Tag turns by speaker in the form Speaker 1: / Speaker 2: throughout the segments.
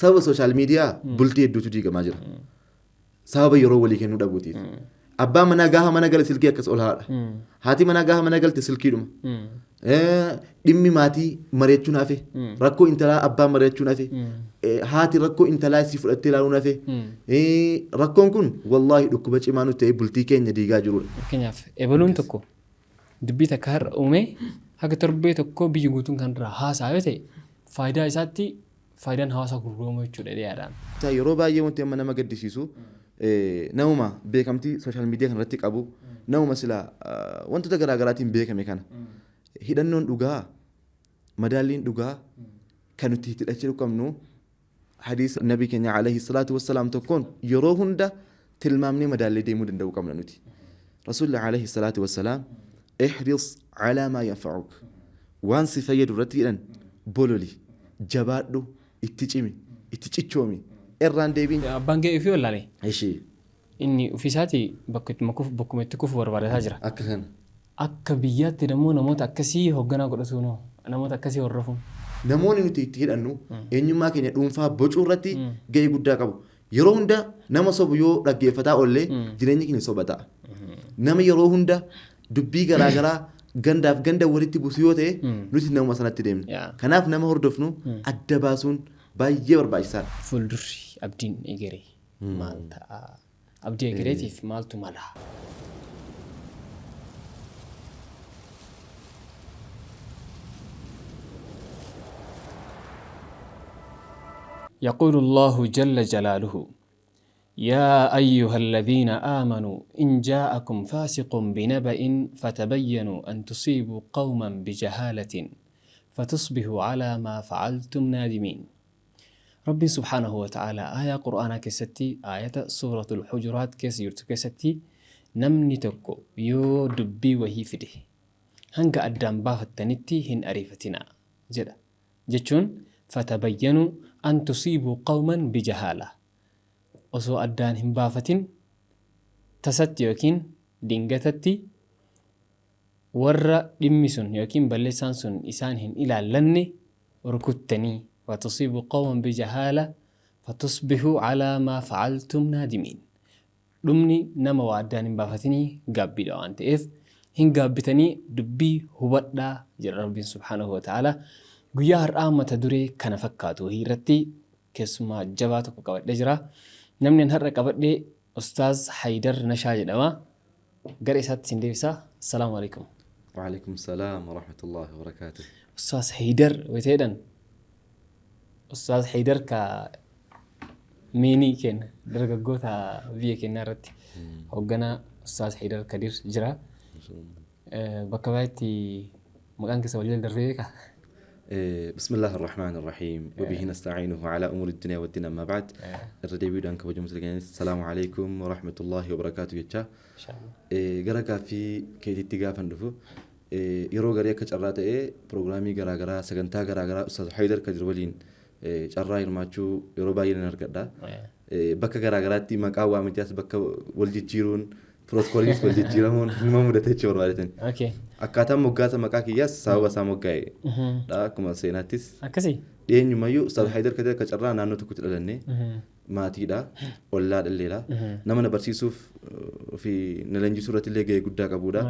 Speaker 1: sababa social media bultii hedduutu diigamaa jira sababa yeroo walii kennuu dhabuutiif abbaan manaa gaafa mana gala silkii akkas ol haadha haati manaa gaafa mana galte silkiidhuma dhimmi maatii mari'achuun hafe rakkoo intalaa abbaan mari'achuun hafe haati rakkoo intalaa isii fudhattee ilaaluun hafe rakkoon kun wallaahi dhukkuba cimaa nuti ta'e bultii keenya diigaa jirudha.
Speaker 2: Fakkeenyaaf ebaluun tokko dubbii takka har'a uume haga torbee tokko biyyi guutuun kan irraa haasaa yoo ta'e faayidaa isaatti faayidaan hawaasaa gurguramu jechuudha dhiyaadhaan.
Speaker 1: Yeroo baay'ee wanti amma nama gaddisiisu namuma beekamtii sooshaal miidiyaa kanarratti qabu namuma silaa wantoota garaagaraatiin beekame kana hidhannoon dhugaa madaalliin dhugaa kan nuti itti hidhachuu qabnu hadiisa nabii keenya alayhi salaatu wassalaam tokkoon yeroo hunda tilmaamnee madaallee deemuu danda'uu qabna nuti. Rasuulli alayhi salaatu wassalaam ihris calaa maa yanfacuk waan si fayyadu irratti hidhan bololi jabaadhu itti cimi itti cichoomi irraan deebiin.
Speaker 2: Abbaan ga'ee fi wallaalee.
Speaker 1: Ishii.
Speaker 2: Inni ofiisaati bakkuma itti kufu barbaadataa jira.
Speaker 1: Akka kana.
Speaker 2: Akka biyyaatti immoo namoota akkasii hoogganaa godhatu namoota akkasii hordofu.
Speaker 1: Namoonni nuti itti hidhannu eenyummaa keenya dhuunfaa bocuu irratti gahee guddaa qabu. Yeroo hunda nama sobu yoo dhaggeeffataa oollee jireenyi keenya soba ta'a. Nama yeroo hunda dubbii garaagaraa gandaaf ganda walitti buusu yoo ta'e nuti namuma sanatti deemna. Kanaaf nama hordofnu adda baasuun baay'ee barbaachisaadha.
Speaker 2: Fuuldurri abdiin egeree maal ta'a? Abdii egereetiif maaltu mala? يقول الله جل جلاله يا أيها الذين آمنوا إن جاءكم فاسق بنبأ فتبينوا أن تصيبوا قوما بجهالة فتصبحوا على ما فعلتم نادمين. ربي سبحانه وتعالى آية قرآن كستي آية سورة الحجرات كسيرت كستي نمني تكو يو دبي وهي فده هنك أدام بافتنتي هن أريفتنا جدا جتشون فتبينوا أن تصيبوا قوما بجهالة وسو أدان هم بافتن تست يوكين دينغتتي ور دمسون يوكين بلسانسون إسانهن إلى لني ركتني وتصيبوا قوما بجهالة فتصبحوا على ما فعلتم نادمين. دمني نما وأدان هم بافتني قابي لو أنت إف هن قابتني دبي هبدا جر ربي سبحانه وتعالى guyyaa har'aa mata duree kana fakkaatu irratti keessumaa jabaa tokko qabadhee jira. Namni har'a qabadhee Ustaaz Haydar Nashaa jedhama. Gara isaatti sin deebisa. Assalaamu alaykum.
Speaker 1: Wa alaykum salaam wa rahmatullahi wa barakaatuh.
Speaker 2: Ustaaz Haydar wayteedhan. Ustaaz Haydar ka meenii kenna dargaggoota biyya keenyaa irratti hoogganaa Ustaaz Haydar Kadir jira. Bakka baay'eetti maqaan keessa waliin darbee beeka.
Speaker 1: بسم الله الرحمن الرحيم وبه نستعينه على أمور الدنيا والدين أما بعد الرديبي دانك وجمت السلام عليكم ورحمة الله وبركاته يتشا غرقا في كيتي تيغافن دفو يرو غريا كجرات بروغرامي غراغرا سغنتا غراغرا أستاذ حيدر كدر ولين جرا يرماچو يرو باين نرغدا بكا غراغراتي مقا وامتياس بكا ولجي جيرون بروتوكوليس ولجي جيرون ممودته چور والتن
Speaker 2: اوكي
Speaker 1: akkaataa moggaasa maqaa kiyyaas sababa isaa moggaa'e dha akkuma seenaattis
Speaker 2: akkasii
Speaker 1: dhiyeenyumayyuu Ustaaz Haydar Kadir akka carraa naannoo tokkotti dhalanne maatiidha ollaa dhalleedha nama na barsiisuuf fi na leenjisuu irratti illee gahee guddaa qabudha.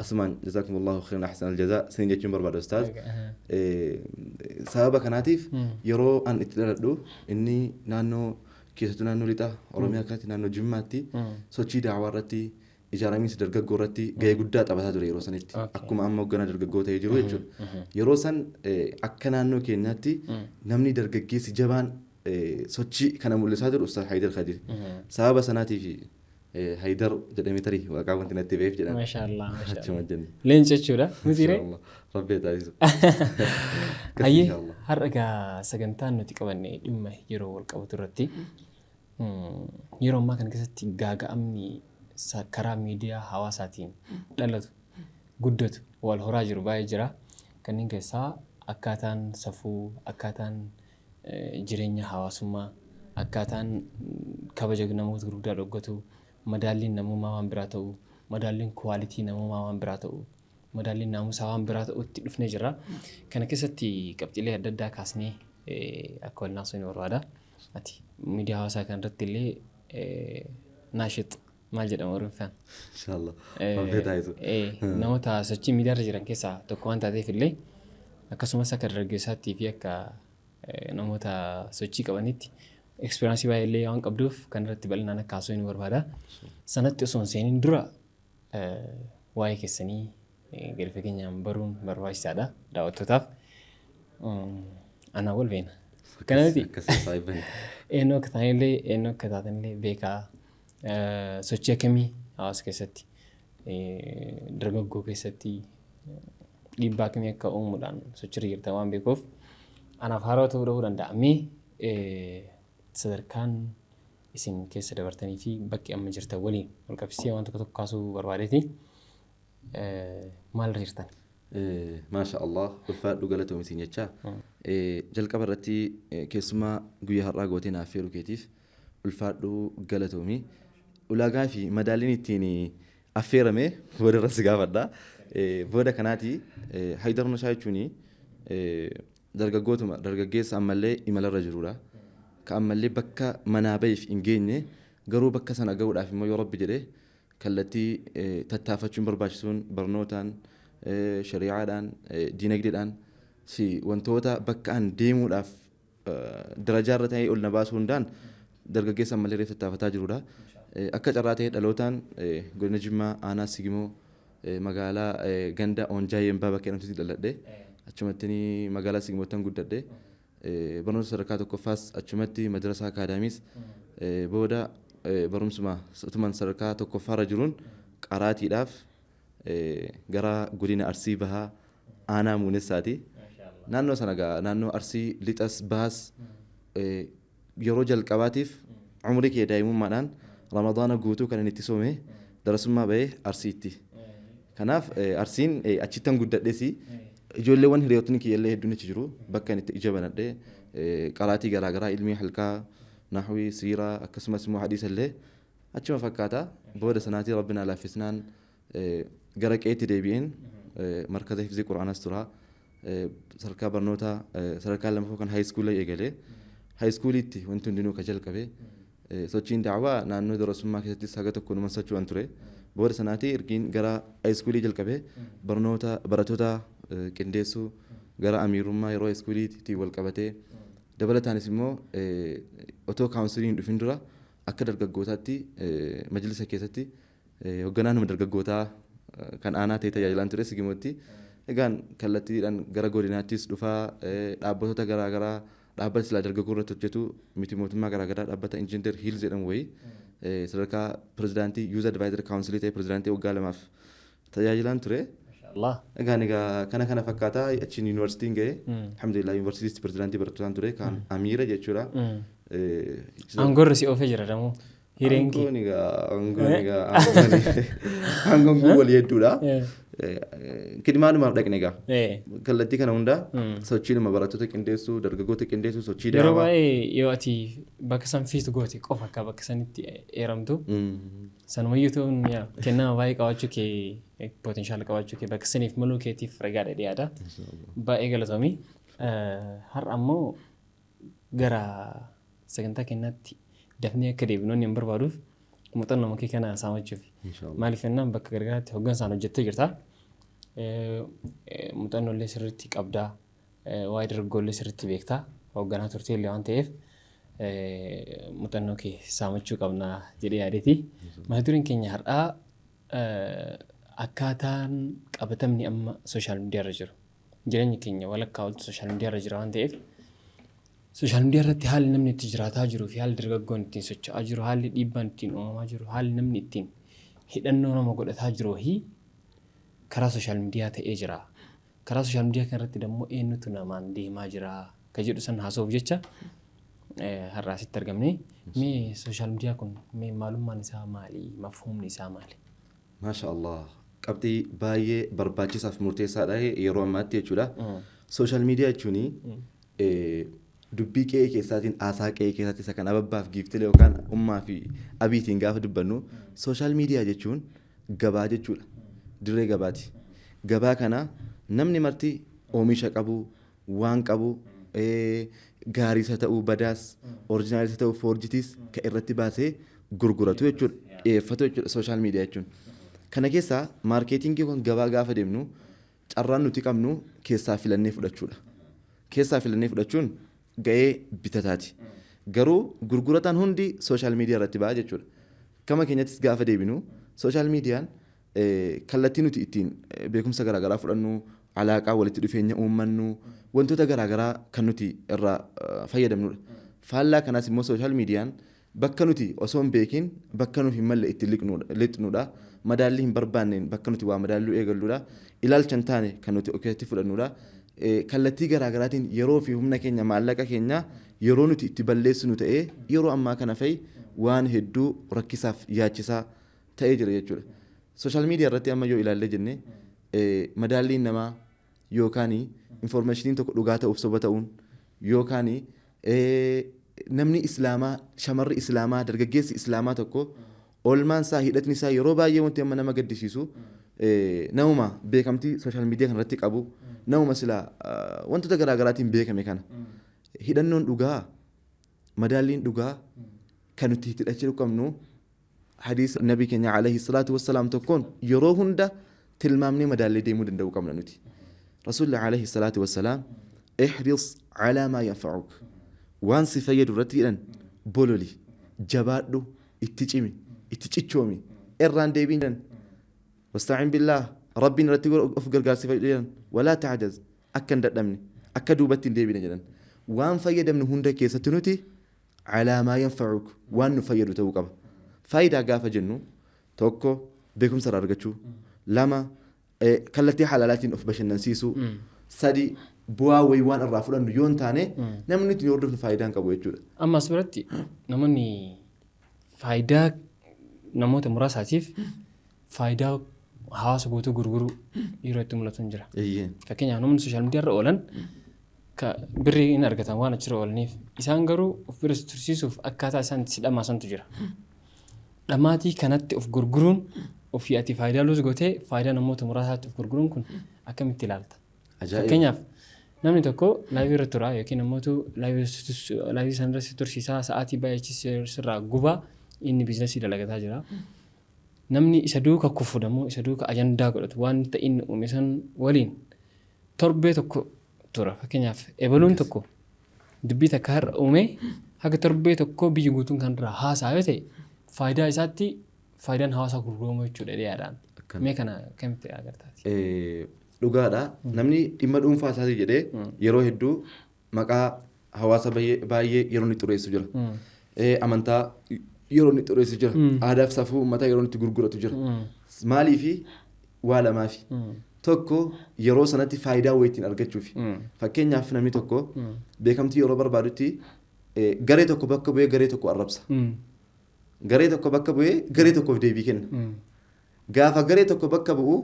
Speaker 1: Asumaan jazaakumullahu khairan ahsan aljazaa isin jechuun barbaada Ustaaz. Sababa kanaatiif yeroo an itti dhaladhu inni naannoo keessattuu naannoo lixaa Oromiyaa kanatti naannoo Jimmaatti sochii daawwaa irratti ijaaramiinsi dargaggoo irratti gahee guddaa taphataa ture yeroo sanitti akkuma amma hoogganaa dargaggoo ta'ee jiru jechuudha. Yeroo san akka naannoo keenyaatti namni dargaggeessi jabaan sochii kana mul'isaa jiru Ustaaz Haydar Kadir. Sababa sanaatiif Haydar jedhamee tarii waaqaa wanti natti beef jedhama.
Speaker 2: Maashaallah maashaallah. Leenca jechuudha. Mutiiree.
Speaker 1: Rabbi taasisu.
Speaker 2: Hayyee har'a gaa sagantaan nuti qabanne dhimma yeroo wal qabatu irratti yeroo ammaa kana keessatti gaaga'amni karaa miidiyaa hawaasaatiin dhalatu guddatu wal horaa jiru baay'ee jira. Kanneen keessaa akkaataan safuu, akkaataan jireenya hawaasummaa, akkaataan kabaja namoota gurguddaa dhoggatu, madaalliin namummaa waan biraa ta'u, madaalliin kwaalitii namummaa waan biraa ta'u, madaalliin naamusaa waan biraa ta'utti dhufnee jira. Kana keessatti qabxiilee adda addaa kaasnee akka wal naasuu ni barbaada. ati miidiyaa hawaasaa kanarratti illee naashit maal jedhama warreen
Speaker 1: Inshallah. Mafeetaayisu.
Speaker 2: namoota sochii miidiyaarra jiran keessaa tokko waan taateef illee akkasumas akka dargaggeessaattii fi akka namoota sochii qabanitti ekspiraansii baay'ee illee waan qabduuf kanarratti bal'inaan akka haasoo ni barbaada. Sanatti osoo hin seeniin dura waa'ee keessanii gadi fageenyaan baruun barbaachisaadha daawwattootaaf. Anaa wal beena. Kanatti eenyu akka taatanillee beekaa sochii akkamii hawaasa keessatti dargaggoo keessatti dhiibbaa akkamii akka uumuudhaan sochirra jirtan waan beekuuf anaaf haaraa ta'uu danda'a. Sadarkaan isin keessa dabartanii fi bakki amma jirtan waliin wal qabsiisee waan tokko kaasuu barbaadeeti. Maalirra jirtan?
Speaker 1: Maasha Allah ulfaadhu galatoomi isin jechaa. Jalqaba irratti keessumaa guyyaa har'aa gootee naaf feeruu keetiif ulfaadhu galatoomi. Ulaagaa fi madaaliin ittiin affeerame booda irratti gaafadha. Booda kanaati Haydar Nashaa jechuun dargaggeessa ammallee imalarra jirudha. Ka ammallee bakka manaa bahiif hin geenye garuu bakka sana gahuudhaaf immoo yoo Rabbi jedhee kallattii tattaafachuun barbaachisuun barnootaan shari'aadhaan diinagdeedhaan wantoota bakka an deemuudhaaf darajaarra ta'ee ol na baasuu hundaan dargaggeessa ammallee reef tattaafataa jirudha. Akka carraa ta'ee dhalootaan godina Jimmaa aanaa Sigimoo magaalaa ganda Oonjaayeen Baaba Keenamsitti dhaladhe achumatti magaalaa Sigimoottan guddadhe barnoota sadarkaa tokkoffaas achumatti madrasaa akaadaamiis booda barumsuma utuman sadarkaa tokkoffaarra jiruun qaraatiidhaaf gara godina Arsii Bahaa aanaa Muunessaati. Naannoo sana naannoo Arsii lixas bahaas yeroo jalqabaatiif umrii kee daa'imummaadhaan Ramadaana guutuu kan inni itti soome darasummaa bahee Arsiitti. Kanaaf Arsiin achittan guddadheesi ijoolleewwan hiriyootni kiyyallee hedduun achi jiru bakka inni itti ija banadhee qaraatii garaagaraa ilmii halkaa nahwii siiraa akkasumas immoo hadiisa illee achuma fakkaata. Booda sanaatii rabbina laaffisnaan gara qeetti deebi'een markaza hifzii qura'aanas tura. Sadarkaa barnoota sadarkaa lammaffaa kan haayiskuulii eegalee haayiskuuliitti wanti hundinuu ka jalqabe sochiin daawwaa naannoo darasummaa keessattis haga tokko numan socho'an ture. Booda sanaatii ergiin gara haayiskuulii jalqabe barnoota barattoota qindeessuu gara amiirummaa yeroo haayiskuuliitti wal qabatee dabalataanis immoo otoo kaawunsiliin dhufin dura akka dargaggootaatti majlisa keessatti hoogganaa dargaggootaa kan aanaa ta'e tajaajilaan ture Sigimootti. Egaan kallattiidhaan gara godinaattis dhufaa dhaabbattoota garaagaraa dhaabbata silaa dargaggoo irratti hojjetu miti mootummaa garaagaraa dhaabbata injiinar Hiil jedhamu wayii sadarkaa pirezidaantii yuuz advaayizar kaawunsilii ta'e pirezidaantii waggaa lamaaf tajaajilaan ture. Egaan kana fakkaataa achiin yuunivarsiitiin ga'e alhamdulillah yuunivarsiitiitti pirezidaantii barattootaan ture kan amiira jechuudha.
Speaker 2: Aangoorri si oofee jira dammoo hireenki.
Speaker 1: Aangoon kun walii hedduudha. Kidmaanumaaf dhaqne egaa kallattii kana hundaa sochiinuma barattoota qindeessuu dargaggoota qindeessuu sochii
Speaker 2: yeroo baay'ee yoo ati bakka san fiitu goote qofa akka bakka sanitti eeramtu sanumayyuu ta'uun kennama baay'ee qabaachuu kee potenshaala qabaachuu kee bakka saniif maluu keetiif ragaadha dhiyaata baay'ee galatoomii. Har'a ammoo gara sagantaa kennaatti dafnee akka deebinoonni hin barbaaduuf muuxannoo makee kana saamachuuf maaliif jennaan bakka gargaraatti hooggansaan hojjettee jirta. Muuxannoolee sirriitti qabdaa waa'ee dargaggoolee sirriitti beektaa hoogganaa turtee illee waan ta'eef muuxannoo kee saamachuu qabnaa jedhee yaadeeti. Mata dureen keenya har'aa akkaataan qabatamni amma sooshaal miidiyaarra jiru jireenya keenya walakkaa oltu sooshaal miidiyaarra jira waan ta'eef sooshaal miidiyaa irratti haalli namni itti jiraataa jiruu fi haalli dargaggoon ittiin socho'aa jiru haalli dhiibbaan ittiin uumamaa jiru haalli namni ittiin hidhannoo nama godhataa jiru karaa sooshaal miidiyaa ta'ee jira. Karaa sooshaal miidiyaa kanarratti immoo eenyutu namaan deemaa jira ka jedhu san haasa'uuf jecha har'aa asitti argamne. Mee sooshaal miidiyaa kun mee maalummaan isaa maali? Mafhumni isaa maali?
Speaker 1: Maasha Allah qabxii baay'ee barbaachisaaf murteessaadha yeroo ammaatti jechuudha. Sooshaal miidiyaa jechuun dubbii qe'ee keessaatiin haasaa qe'ee keessaatti isa kan ababbaaf giiftilee yookaan ummaa fi abiitiin gaafa dubbannu sooshaal miidiyaa jechuun gabaa jechuudha. Dirree gabaati. Gabaa kana namni marti oomisha qabu waan qabu gaariis haa ta'uu badaas orijinaalis haa ta'uu foorjitiis kan irratti baasee gurguratu jechuudha dhiyeeffatu jechuudha sooshaal miidiyaa jechuun. Kana keessaa maarkeetingii kan gabaa gaafa deemnu carraan nuti qabnu keessaa filannee fudhachuudha. Keessaa filannee fudhachuun ga'ee bitataati. Garuu gurgurataan hundi sooshaal miidiyaa irratti ba'a jechuudha. Gama keenyattis gaafa deebinu sooshaal miidiyaan kallattii nuti ittiin beekumsa garaagaraa fudhannu alaaqaa walitti dhufeenya uummannu wantoota garaagaraa kan nuti irraa fayyadamnudha. Faallaa kanaas immoo sooshaal miidiyaan bakka nuti osoo hin beekin bakka nuti hin malle itti lixnudha. Madaallii hin barbaanneen bakka nuti waa madaalluu eegalluudha. Ilaalcha hin taane kan nuti okeessatti fudhannudha. Kallattii garaagaraatiin yeroo fi humna keenya maallaqa keenya yeroo nuti itti balleessinu ta'ee yeroo ammaa kana fa'i waan hedduu rakkisaaf yaachisaa ta'ee jira jechuudha. Sooshaal miidiyaa irratti amma yoo ilaallee jenne madaalliin namaa yookaan infoormeeshiniin tokko dhugaa ta'uuf soba ta'uun yookaan namni islaamaa shamarri islaamaa dargaggeessi islaamaa tokko oolmaan isaa hidhatni isaa yeroo baay'ee wanti amma nama gaddisiisu namuma beekamtii sooshaal miidiyaa kanarratti qabu namuma silaa wantoota garaagaraatiin beekame kana hidhannoon dhugaa madaalliin dhugaa kan nuti hidhachuu qabnu hadiis nabii keenya alayhi salaatu wassalaam tokkoon yeroo hunda tilmaamnee madaallee deemuu danda'uu qabna nuti. Rasuulli alayhi salaatu wassalaam ihris calaa maa yanfacuk waan si fayyadu irratti jedhan bololi jabaadhu itti cimi itti cichoomi irraan deebiin jedhan wastacin billaah rabbiin irratti of gargaarsifadhu jedhan walaa tacjaz akka hin dadhabne akka duubatti hin deebine jedhan waan fayyadamnu hunda keessatti nuti calaa maa yanfacuk waan nu fayyadu ta'uu qaba. Faayidaa gaafa jennu tokko beekumsa irraa argachuu lama kallattii halaalaatiin of bashannansiisuu sadi bu'aa wayii waan irraa fudhannu yoo hin taane namni nuti hordofnu faayidaa hin qabu jechuudha.
Speaker 2: Ammas biratti namoonni faayidaa namoota muraasaatiif faayidaa hawaasa guutuu gurguruu yeroo itti mul'atu hin jira. Fakkeenyaaf namoonni sooshaal miidiyaa irra oolan birrii hin argatan waan achirra oolaniif isaan garuu of bira tursiisuuf akkaataa isaan itti dhamaasantu jira. Dhammaatii kanatti of gurguruun ofii ati faayidaa loos gootee faayidaa namoota muraasaatti of gurguruun kun akkamitti ilaalta? Fakkeenyaaf namni tokko laayivii irra tura yookiin namoota laayivii sana irratti tursiisaa sa'aatii baay'ee sirraa gubaa inni biizinasii dalagataa jira. Namni isa duuka kufuudhamoo isa duuka ajandaa godhatu waan ta'in uume san waliin torbee tokko tura. Fakkeenyaaf ebaluun tokko dubbii takka har'a uume haga torbee tokko biyyi guutuun kan irraa haasaa yoo ta'e faayidaa isaatti faayidaan hawaasaa gurguramu jechuudha dhiyaadhaan. Mee kana kamitti agartaati?
Speaker 1: Dhugaadha. Namni dhimma dhuunfaa isaatii jedhee yeroo hedduu maqaa hawaasa baay'ee yeroo inni xureessu jira. Amantaa yeroo inni xureessu jira. Aadaa fi safuu uummataa yeroo inni gurguratu jira. Maaliifi waa lamaafi. Tokko yeroo sanatti faayidaa wayiitiin argachuufi. Fakkeenyaaf namni tokko beekamtii yeroo barbaadutti garee tokko bakka bu'ee garee tokko arrabsa. Garee tokko bakka bu'ee garee tokkoof deebii kenna. Gaafa garee tokko bakka bu'u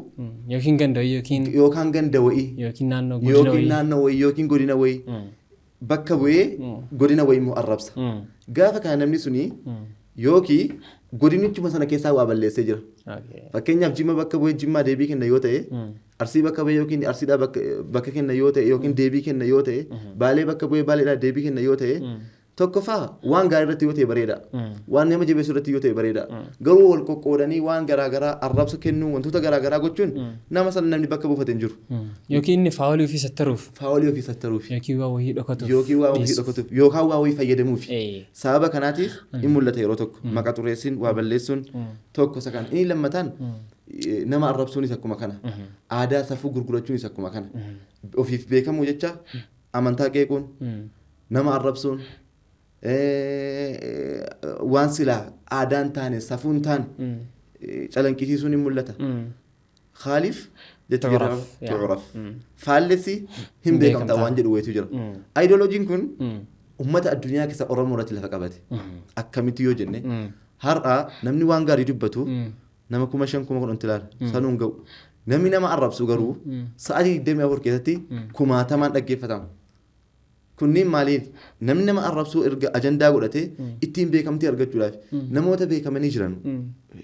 Speaker 2: yookiin ganda
Speaker 1: yookaan ganda wayii
Speaker 2: yookiin
Speaker 1: naannoo wayii yookiin godina wayii bakka bu'ee godina wayii immoo arrabsa. Gaafa kana namni suni yookiin godinichuma sana keessaa waa balleessee jira. Fakkeenyaaf Jimma bakka bu'ee Jimmaa deebii kenna yoo ta'e Arsii bakka bu'ee yookiin Arsiidhaa bakka kenna yoo ta'e yookiin deebii kenna yoo ta'e Baalee bakka bu'ee Baaleedhaa deebii kenna yoo ta'e tokkoffaa waan gaarii irratti yoo ta'e bareeda. Waan nama jabeessu irratti yoo ta'e bareeda. Garuu wal qoqqoodanii waan garaagaraa arrabsa kennuu wantoota garaagaraa gochuun nama sana namni bakka buufate hin jiru.
Speaker 2: Yookiin inni faawolii ofii sattaruuf.
Speaker 1: Faawolii ofii sattaruuf.
Speaker 2: Yookiin waa wayii dhokatuuf.
Speaker 1: Yookiin waa wayii dhokatuuf. Yookaan waa wayii fayyadamuuf. Sababa kanaatiif in mul'ata yeroo tokko. Maqa xureessin waa balleessuun tokko isa kana. Inni lammataan nama arrabsuunis akkuma kana. Aadaa safuu gurgurachuunis akkuma kana. Ofiif beekamuu jecha amantaa qeequun nama arrabsuun waan silaa aadaan taane safuun taane calanqisiisuun ni mul'ata. Khaaliif jecha tu'uraf. Faallessi hin beekamta waan jedhu wayitu jira. Ayidooloojiin kun uummata addunyaa keessa Oromoo irratti lafa qabate. Akkamitti yoo jenne har'a namni waan gaarii dubbatu nama 5,000 10,000 ilaala. Sanuun ga'u. Namni nama arrabsu garuu sa'aatii 24 keessatti 10,000 dhaggeeffatama. Kunniin maaliin namni nama arrabsuu erga ajandaa godhatee ittiin beekamtii argachuudhaaf namoota beekamanii jiran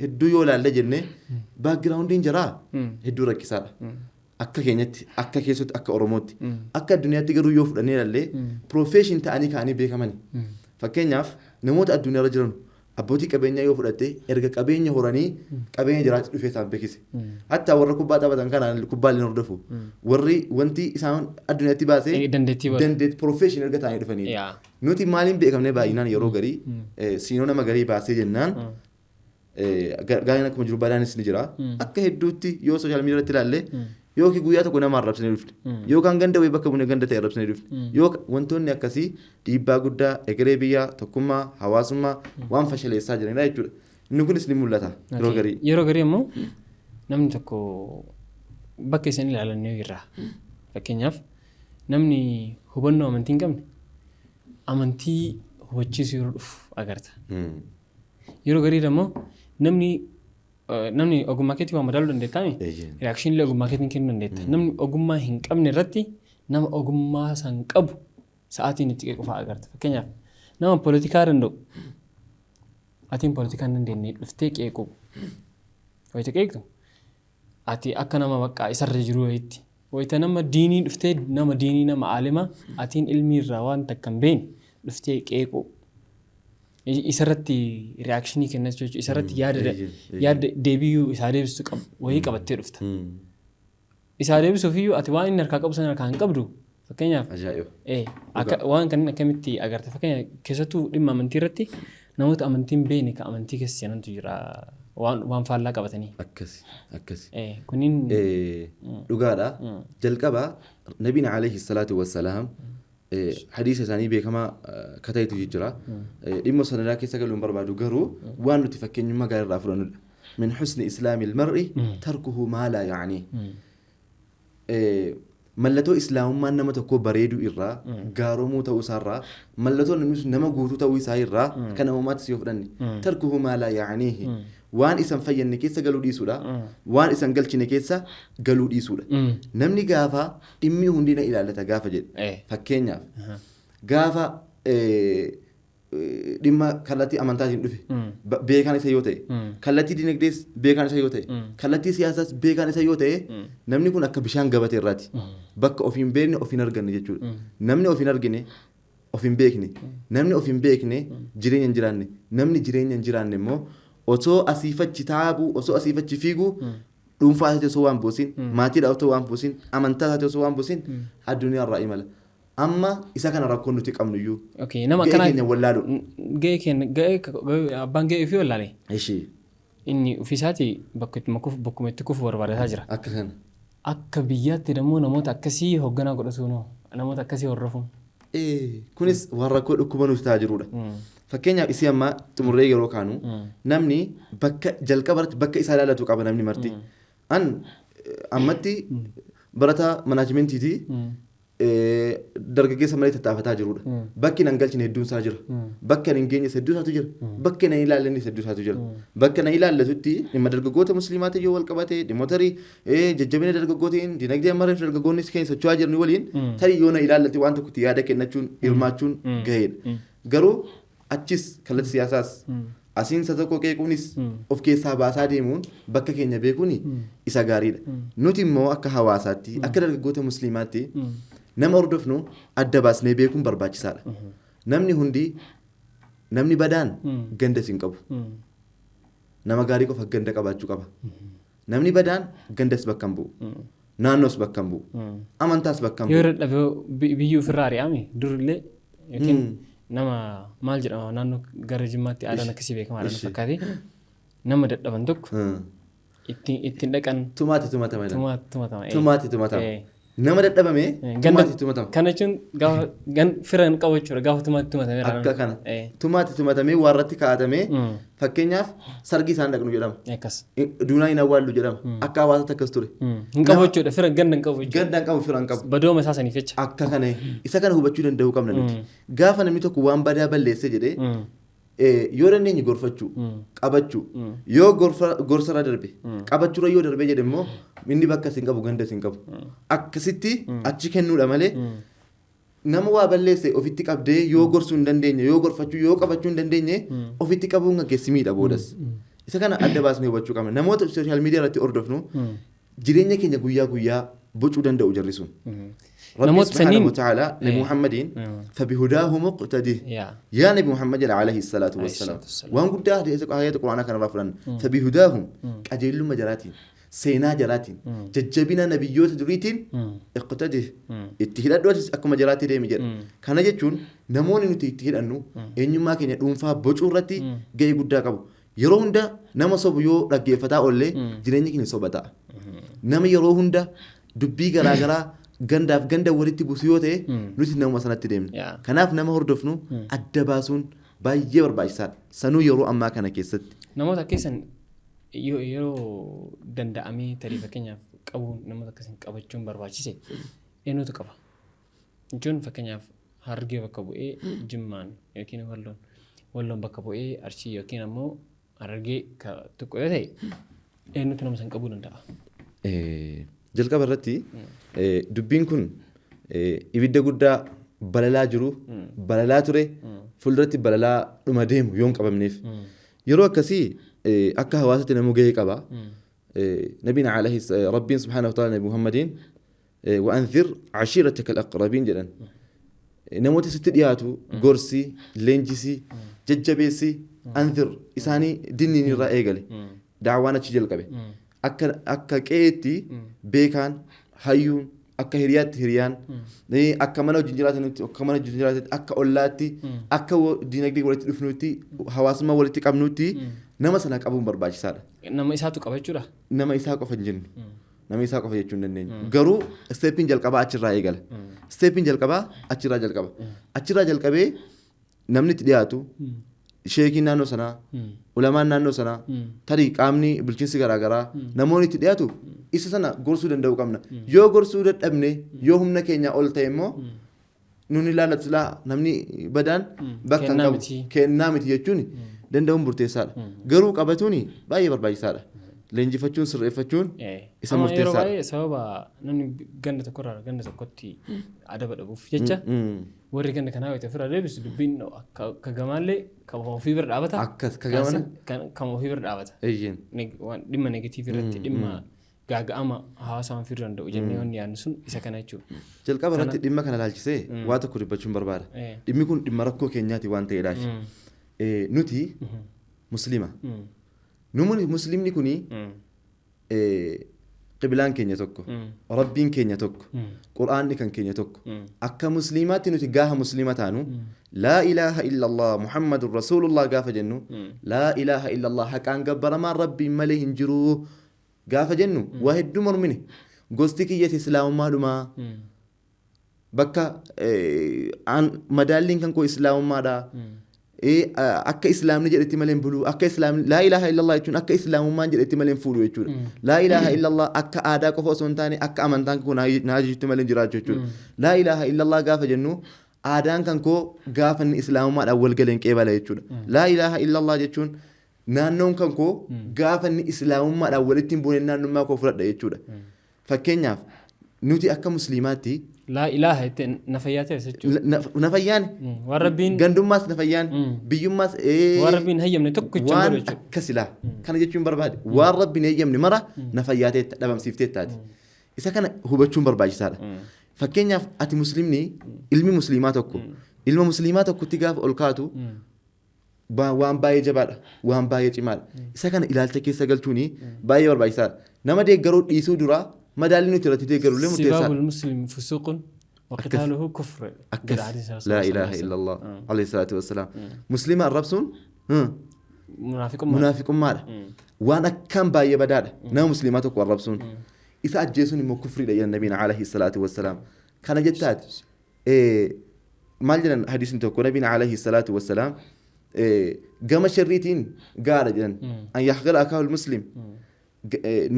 Speaker 1: hedduu yoo ilaalle jennee baakgiraawundiin jiraa hedduu rakkisaadha. akka keenyatti akka keessatti akka oromootti akka addunyaatti garuu yoo fudhannee ilaalle profession ta'anii ka'anii beekamani. Fakkeenyaaf namoota addunyaarra jiran abbootii qabeenyaa yoo fudhatte erga qabeenya horanii qabeenya jiraachuu dhufee isaan beekise. Hatta warra kubbaa taphatan kanaan kubbaa illee hordofu. Warri wanti isaan addunyaatti baasee dandeetti profession erga ta'anii dhufanii. Nuti maaliin beekamne baay'inaan yeroo garii siinoo nama garii baasee jennaan gaariin akkuma jiru badaanis ni jira. Akka hedduutti yoo sooshaal miidiyaa irratti ilaalle yookiin guyyaa tokko nama arrabsanii dhufne yookaan ganda wayii bakka bunee ganda ta'e arrabsanii dhufne yookaan wantoonni akkasii dhiibbaa guddaa egeree biyyaa tokkummaa hawaasummaa waan fashaleessaa jiranidha jechuudha. Inni kunis ni mul'ata yeroo garii.
Speaker 2: Yeroo garii immoo namni tokko bakka isaan ilaalanii irraa fakkeenyaaf namni hubannoo amantii hin qabne amantii hubachiisu yeroo dhufu agarta. Yeroo garii immoo namni ogummaa keetii waan madaaluu dandeettaami. Reakshinii ogummaa keetiin kennuu dandeetta. Namni ogummaa hin qabne irratti nama ogummaa san qabu sa'aatiin itti qeequfaa agarta. Fakkeenyaaf nama poolitikaa danda'u atiin poolitikaa hin dandeenye dhuftee qeequ wayita qeeqtu ati akka nama baqqaa isarra jiru wayitti wayita nama diinii dhuftee nama diinii nama aalima atiin ilmi irraa waan takka hin beekne dhuftee qeequ. Isarratti reakshinii kennas jechuudha. Isarratti yaada deebiyyuu isaa deebistu wayii qabattee dhufta. Isaa deebisuufiyyuu ati waan inni harkaa qabu sana harkaa hin qabdu. Fakkeenyaaf waan kanneen akkamitti agarta. Fakkeenyaaf keessattuu dhimma amantii irratti namoota amantiin beekne kan amantii keessa seenantu jira waan faallaa qabatanii.
Speaker 1: Akkasi.
Speaker 2: Kunniin
Speaker 1: dhugaadha. Jalqabaa nabiin alayhi salaatu wassalaam hadiisa isaanii beekamaa katayitu jira. Dhimma sanadaa keessa galuun barbaadu garuu waan nuti fakkeenyummaa gaarii irraa fudhannudha. Min husni islaamil mar'i tarkuhu maa laa yaanii. Mallattoo islaamummaan nama tokko bareeduu irraa gaaromuu ta'uu isaarraa mallattoo nama guutuu ta'uu isaa irraa kan namummaattis yoo fudhanne tarkuhu maa laa yaaniihi. Waan isan fayyadne keessa galuu dhiisuudha. Waan isan galchine keessa galuu dhiisuudha. Namni gaafa dhimmi hundi na ilaallata gaafa jedhe. Fakkeenyaaf gaafa dhimma kallattii amantaatiin dhufe beekaan isa yoo ta'e kallattii dinagdees beekaan isa yoo ta'e kallattii siyaasaas beekaan isa yoo ta'e namni kun akka bishaan gabatee irraati. Bakka of hin beekne of hin arganne jechuudha. Namni of hin argine of hin beekne namni of hin beekne jireenya hin jiraanne namni jireenya hin jiraanne immoo osoo asiifachi taabuu osoo asiifachi fiiguu dhuunfaa isaati osoo waan buusin maatiidhaa osoo waan buusin amantaa isaati osoo waan buusin addunyaa irraa imala. Amma isa kana rakkoon nuti qabnu iyyuu ga'ee keenya wallaalu.
Speaker 2: Abbaan ga'ee ofii wallaale.
Speaker 1: Ishii.
Speaker 2: Inni ofiisaati bakkuma itti kufu barbaadaa jira.
Speaker 1: Akka kana.
Speaker 2: Akka biyyaatti immoo namoota akkasii hoogganaa godhatu namoota akkasii hordofu.
Speaker 1: Kunis waan rakkoo dhukkuba nuti ta'a jirudha. Fakkeenyaaf isii amma xumurree yeroo kaanu namni bakka jalqabarratti bakka isaa ilaallatu qaba namni marti. Ammatti barataa manaajimentiiti dargaggeessa malee tattaafataa jirudha. Bakki nan galchine hedduun isaa jira. Bakka nan geenye hedduu isaatu jira. Bakka nan ilaallannis hedduu isaatu jira. Bakka nan ilaallatutti dhimma dargaggoota musliimaatiin yoo wal qabate dhimmoota jajjabina dargaggootiin dinagdee ammarreef dargaggoonni keenya socho'aa jiran waliin tarii yoo na ilaallate waan tokkotti yaada kennachuun hirmaachuun gaheedha. Garuu achis kallattii siyaasaas asiinsa tokko qeequunis of keessaa baasaa deemuun bakka keenya beekuun isa gaariidha. Nuti immoo akka hawaasaatti akka dargaggoota musliimaatti nama hordofnu adda baasnee beekuun barbaachisaadha. Namni hundi namni badaan ganda hin qabu. Nama gaarii qofa ganda qabaachuu qaba. Namni badaan gandas bakka hin bu'u. Naannoos bakka hin bu'u. Amantaas bakka hin bu'u.
Speaker 2: Yoo dadhabee biyyuu ofirraa ari'ame durillee yookiin nama maal jedhama naannoo gara jimmaatti aadaan akkasii beekamaadha na fakkaate nama dadhaban tokko ittiin dhaqan tumaati tumatama nama dadhabame tumaati tumatama. Kana jechuun gaafa fira hin qabu jechuudha gaafa tumaati tumatame.
Speaker 1: Akka kana tumaati tumatamee warratti kaa'atamee fakkeenyaaf sargii isaan dhaqnu jedhama. Duunaa hin awwaallu jedhama. Akka hawaasatti akkas ture.
Speaker 2: Hin qabu jechuudha fira ganda hin qabu jechuudha.
Speaker 1: Ganda hin qabu fira hin qabu.
Speaker 2: Badooma isaa saniif jecha.
Speaker 1: Akka kana isa kana hubachuu danda'uu qabna nuti. Gaafa namni tokko waan badaa balleesse jedhee yoo dandeenye gorfachuu qabachuu yoo gorsarra darbe qabachuurra yoo darbe jedhe immoo inni bakka sin qabu ganda sin qabu akkasitti achi kennuudha malee nama waa balleesse ofitti qabdee yoo gorsuu hin dandeenye yoo gorfachuu yoo qabachuu hin dandeenye ofitti qabuun gaggeessimiidha boodas. Isa kana adda baasnee hubachuu qabna. Namoota sooshaal miidiyaa irratti hordofnu jireenya keenya guyyaa guyyaa بوجو دندو جرسون ربي
Speaker 2: نموت
Speaker 1: سبحانه
Speaker 2: سنين.
Speaker 1: وتعالى لمحمد فبهداه مقتدي يا نبي محمد عليه الصلاة والسلام وان قد آيات القرآن كان رافلان فبهداهم أجل مجراتين سينا جراتين ججبنا نبيوت دريتين اقتدي اتهاد دوت أكو مجراتي دي مجر كان جتون نموني نتي اتهاد أنو إنما ما كان يدوم بوجو رتي جاي قد كابو يروهن دا نما صوبيو رجع فتاة أولي جريني كني صوبتا نما يروهن دا دبي غرا gandaaf ganda walitti buusu yoo ta'e nuti nama sanatti deemna kanaaf nama hordofnu adda baasuun baay'ee barbaachisaadha sanuu yeroo ammaa kana keessatti
Speaker 2: namoota keessan yeroo danda'amee tarii fakkeenyaaf qabuun namoota akkasiin qabachuun barbaachise eenyutu qaba jechuun fakkeenyaaf hargee bakka bu'ee jimmaan yookiin walloon bakka bu'ee arshii yookiin ammoo hargee tokko yoo ta'e eenyutu nama san qabuu danda'a.
Speaker 1: Jalqaba irratti dubbiin kun ibidda guddaa balalaa jiru balalaa ture fuulduratti balalaa dhuma deemu yoon qabamneef yeroo akkasii akka hawaasatti namuu gahee qaba nabiin alayhi rabbiin subhaanahu wa ta'ala nabi muhammadiin wa'anzir cashiirataka al-aqrabiin jedhan namoota sitti dhiyaatu gorsii leenjisii jajjabeessii anzir isaanii dinniin irraa eegale daawwaan achi jalqabe akka qe'eetti beekaan hayyuun akka hiriyaatti hiriyaan akka mana wajjin jiraatanitti akka mana wajjin jiraatanitti akka ollaatti akka dinagdee walitti dhufnutti hawaasummaa walitti qabnutti nama sana qabuun barbaachisaadha.
Speaker 2: Nama isaatu qaba jechuudha.
Speaker 1: Nama isaa qofa hin jennu. Nama isaa qofa jechuun dandeenya. Garuu isteeppiin jalqabaa achirraa eegala. Isteeppiin jalqabaa achirraa jalqaba. Achirraa jalqabee namni itti dhiyaatu sheekiin naannoo sanaa ulamaan naannoo sanaa tarii qaamni bulchiinsi garaagaraa namoonni itti dhiyaatu isa sana gorsuu danda'uu qabna yoo gorsuu dadhabne yoo humna keenya ol ta'e immoo nuni ilaallatu laa namni badaan bakka hin qabu kennaa miti jechuun danda'uun murteessaadha garuu qabatuun baay'ee barbaachisaadha leenjifachuun sirreeffachuun isa murteessaadha.
Speaker 2: Yeroo baay'ee sababa namni ganda tokkorraa ganda tokkotti adaba dhabuuf jecha warri ganda kanaa yoo ta'e ofirraa deebisu dubbiin akka gamaallee kan ofii bira dhaabata.
Speaker 1: Akkas ka gamana
Speaker 2: kan ofii bira dhaabata. Dhimma negatiivii irratti dhimma gaaga'ama hawaasa waan fiduu danda'u jennee wanni yaadnu sun isa kana jechuudha.
Speaker 1: Jalqaba irratti dhimma kana ilaalchisee waa tokko dubbachuun barbaada. Dhimmi kun dhimma rakkoo keenyaati waan ta'eedhaaf. Nuti musliima. Muslimni kuni qiblaan keenya tokko rabbiin keenya tokko qur'aanni kan keenya tokko akka musliimaatti nuti gaafa musliima taanu laa ilaaha illallah muhammadun rasuulullah gaafa jennu laa ilaaha illallah haqaan gabbaramaan rabbiin malee hin jiru gaafa jennu waa hedduu mormine gosti kiyyati islaamummaadhumaa bakka madaalliin kan koo islaamummaadha akka islaamni jedhetti malee bulu akka islaamni laa ilaaha illallah jechuun akka islaamummaan jedhetti malee fuudhu jechuudha laa ilaaha illallah akka aadaa qofa osoo hin taane akka amantaan koo naa jechutti malee jiraachuu jechuudha laa ilaaha illallah gaafa jennu aadaan kan koo gaafa inni islaamummaadhaan wal galeen qeebala jechuudha laa ilaaha illallah jechuun naannoon kan koo gaafa inni islaamummaadhaan walitti hin buune naannummaa koo fudhadha jechuudha fakkeenyaaf nuti akka musliimaatti
Speaker 2: laa ilaaha itti nafayyaa ta'e jechuudha.
Speaker 1: Nafayyaan
Speaker 2: waan rabbiin
Speaker 1: gandummaas nafayyaan biyyummaas
Speaker 2: waan rabbiin hayyamne tokko jechuudha.
Speaker 1: Waan akkasilaa kana jechuun barbaade waan rabbiin hayyamne mara nafayyaa ta'e dhabamsiiftee taati. Isa kana hubachuun barbaachisaadha. Fakkeenyaaf ati muslimni ilmi musliimaa tokko ilma musliimaa tokkotti gaafa ol kaatu waan baay'ee jabaadha waan baay'ee cimaadha. Isa kana ilaalcha keessa galchuun baay'ee barbaachisaadha. Nama deeggaruu dhiisuu duraa madaalli nuti irratti deeggarullee murteessaadha.
Speaker 2: Sibaabul muslim fusuuqun waqitaaluhu kufr.
Speaker 1: Laa ilaaha illallah alayhi salaatu wassalaam. Muslima arrabsuun munaafiqummaadha. Waan akkaan baay'ee badaadha nama muslimaa tokko arrabsuun. Isa ajjeesuun immoo kufriidha jedhan nabiin alayhi salaatu wassalaam. Kana jettaati maal jedhan hadiisni tokko nabiin alayhi salaatu wassalaam gama sharriitiin gaadha jedhan an yaxqira akaahul muslim.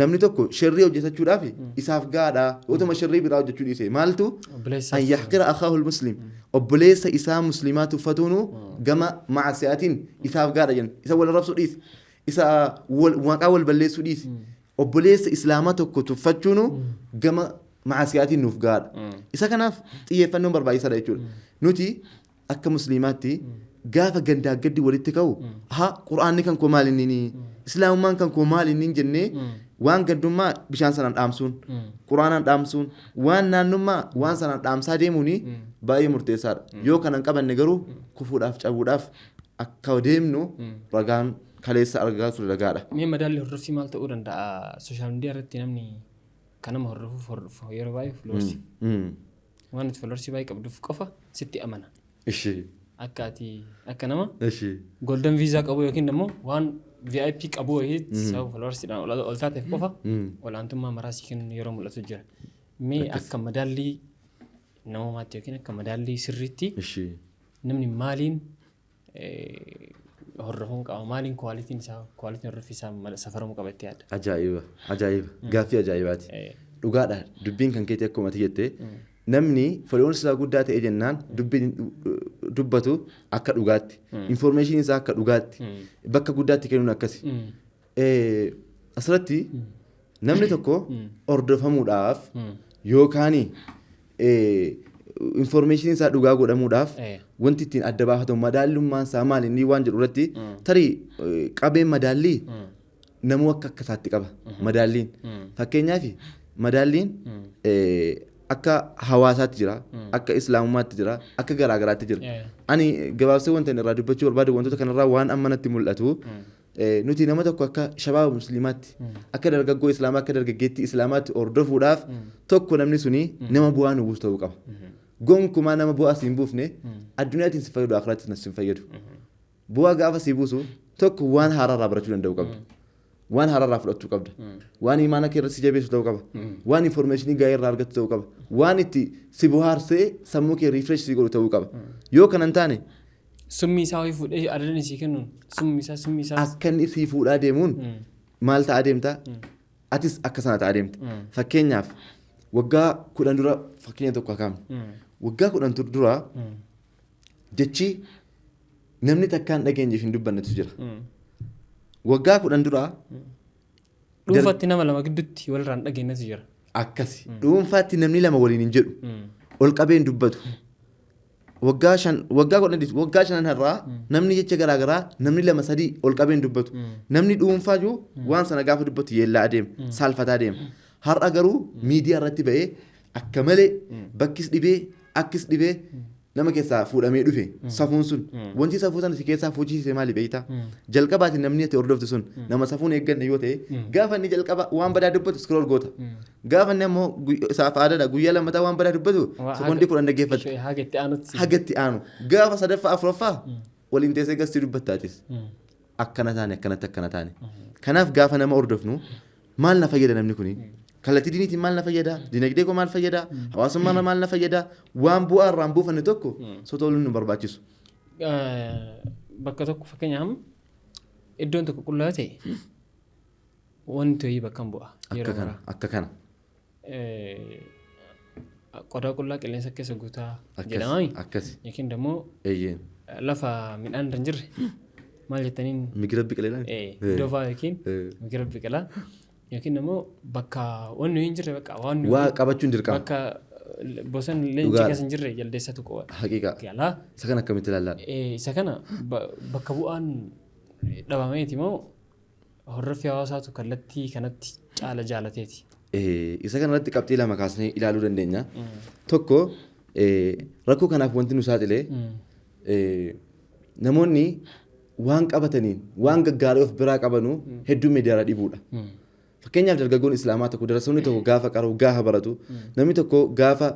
Speaker 1: Namni tokko sharrii hojjetachuudhaaf isaaf gaadha utuma sharrii biraa hojjechuu dhiise maaltu an yaxqira akaahul muslim obboleessa isaa muslimaa tuffatuunu gama macsiyaatiin isaaf gaadha jedhan isa wal arrabsuu dhiise isa maqaa wal balleessuu dhiise obboleessa islaamaa tokko tuffachuunu gama macsiyaatiin nuuf gaadha isa kanaaf xiyyeeffannoon barbaachisaadha jechuudha nuti akka muslimaatti gaafa gandaa gaddi walitti ka'u qur'aanni kan koo maal inni islaamummaan kan koo maal inni jennee waan gaddummaa bishaan sanaan dhaamsuun quraanaan dhaamsuun waan naannummaa waan sanaan dhaamsaa deemuuni baay'ee murteessaadha yoo kanan qabanne garuu kufuudhaaf cabuudhaaf akka deemnu ragaan kaleessa argaa ture ragaadha.
Speaker 2: Mee madaalli hordofii maal ta'uu danda'a sooshaal miidiyaa irratti namni kan nama hordofuuf yeroo baay'ee foloorsii waan itti foloorsii baay'ee qabduuf qofa sitti amana. Akka ati akka nama golden visa qabu yookiin immoo waan VIP qabu wayiit sababa followersiidhaan ol taateef qofa olaantummaa maraasii kennuun yeroo mul'atu jira. Mee akka madaallii namummaatti yookiin akka madaallii sirriitti namni maaliin hordofuun qaba maaliin kwaalitiin hordofii isaa safaramuu qaba itti yaadda?
Speaker 1: Ajaa'iba gaaffii ajaa'ibaati. Dhugaadha dubbiin kan keetii akkuma ati jettee namni followersi isaa guddaa ta'e jennaan dubbiin dubbatu akka dhugaatti information isaa akka dhugaatti bakka guddaatti kennuun akkasi. Asirratti namni tokko hordofamuudhaaf yookaan information isaa dhugaa godhamuudhaaf wanti ittiin adda baafatamu madaallummaan isaa maali inni waan jedhu irratti tarii qabeen madaallii namuu akka isaatti qaba madaalliin fakkeenyaaf madaalliin akka hawaasaatti jira akka islaamummaatti jira akka garaagaraatti jira. Ani gabaabsee wanta irraa dubbachuu barbaadu wantoota kanarraa waan amma natti mul'atu nuti nama tokko akka shabaaba musliimaatti akka dargaggoo islaamaa akka dargaggeettii islaamaatti hordofuudhaaf tokko namni suni nama bu'aa nu buusu ta'uu qaba. Gonkumaa nama bu'aa siin buufne addunyaatiin si fayyadu akhirattis si fayyadu. Bu'aa gaafa si buusu tokko waan haaraarraa barachuu danda'u qabda. Waan haaraarraa fudhachuu qabda. Waan imaana kee irratti si jabeessu ta'uu qaba. Waan informationii gaa'ee irraa argattu ta'uu qaba. Waan itti si bohaarsee sammuu kee refresh si godhu ta'uu qaba. Yoo kana hin taane
Speaker 2: summii isaa ho'i fuudhee adana isii kennuun summii isaa
Speaker 1: akka inni isii fuudhaa deemuun maal ta'a deemta? Atis akka sana ta'a deemta. Fakkeenyaaf waggaa 10 dura fakkeenya tokko akaamne. Waggaa 10 dura jechi namni takkaan dhageenye hin dubbannetu jira. Waggaa 10 dura
Speaker 2: dhuunfaatti nama lama gidduutti walirraan dhageenyetu jira.
Speaker 1: Akkasi dhuunfaatti namni lama waliin hin jedhu ol qabeen dubbatu. Waggaa 5 irraa namni jecha garaagaraa namni 2-3 ol qabeen dubbatu. Namni dhuunfaa jiru waan sana gaafa dubbatu yeellaa adeema saalfataa adeema. Har'a garuu miidiyaa irratti ba'ee akka malee bakkis dhibee akkis dhibee nama keessaa fuudhamee dhufe safuun sun wanti safuu sana si keessaa fuuchisiise maali beektaa? Jalqabaatiin namni itti hordoftu sun nama safuun eegganne yoo ta'e gaafa inni jalqaba waan badaa dubbatu scroll goota. Gaafa inni ammoo isaaf aadaadha guyyaa lammataa waan badaa dubbatu sekondii 10 dhaggeeffata. Hagatti aanu gaafa sadaffaa afuraffaa waliin teessee gastii dubbattaatis akkana taane. Kanaaf gaafa nama hordofnu maal na fayyada namni kuni? Kallattii diiniitiin maal na fayyada? Dinagdee koo maal fayyada? Hawaasummaa maal na fayyada? Waan bu'aa irraan buufanne tokko sotooluun nu barbaachisu.
Speaker 2: Bakka tokko fakkeenyaaf iddoon tokko qullaa ta'e wanti ho'i bakka hin bu'a.
Speaker 1: Akka kana.
Speaker 2: Qodaa qullaa qilleensa keessa guutaa jedhama.
Speaker 1: Akkasi.
Speaker 2: Yookiin immoo lafa midhaan hin jirre maal jettaniin?
Speaker 1: Migira biqilaan.
Speaker 2: Doofaa yookiin migira biqilaa. Yookiin immoo bakka wanni hin jirre bakka waan
Speaker 1: waa qabachuun dirqama.
Speaker 2: Bakka bosonni leenci keessa hin jirre jaldeessatu qofa.
Speaker 1: Haqiiqa. Isa kana akkamitti ilaallaa?
Speaker 2: Isa kana bakka bu'aan dhabameeti moo hordofii hawaasaatu kallattii kanatti caala jaalateeti?
Speaker 1: Isa kanarratti qabxii lama kaasnee ilaaluu dandeenya. Tokko rakkoo kanaaf wanti nu saaxilee namoonni waan qabataniin waan gaggaarii of biraa qabanuu hedduu miidiyaarraa dhibuudha. Fakkeenyaaf dargaggoon islaamaa tokko darasonni tokko gaafa qaru gaafa baratu namni tokko gaafa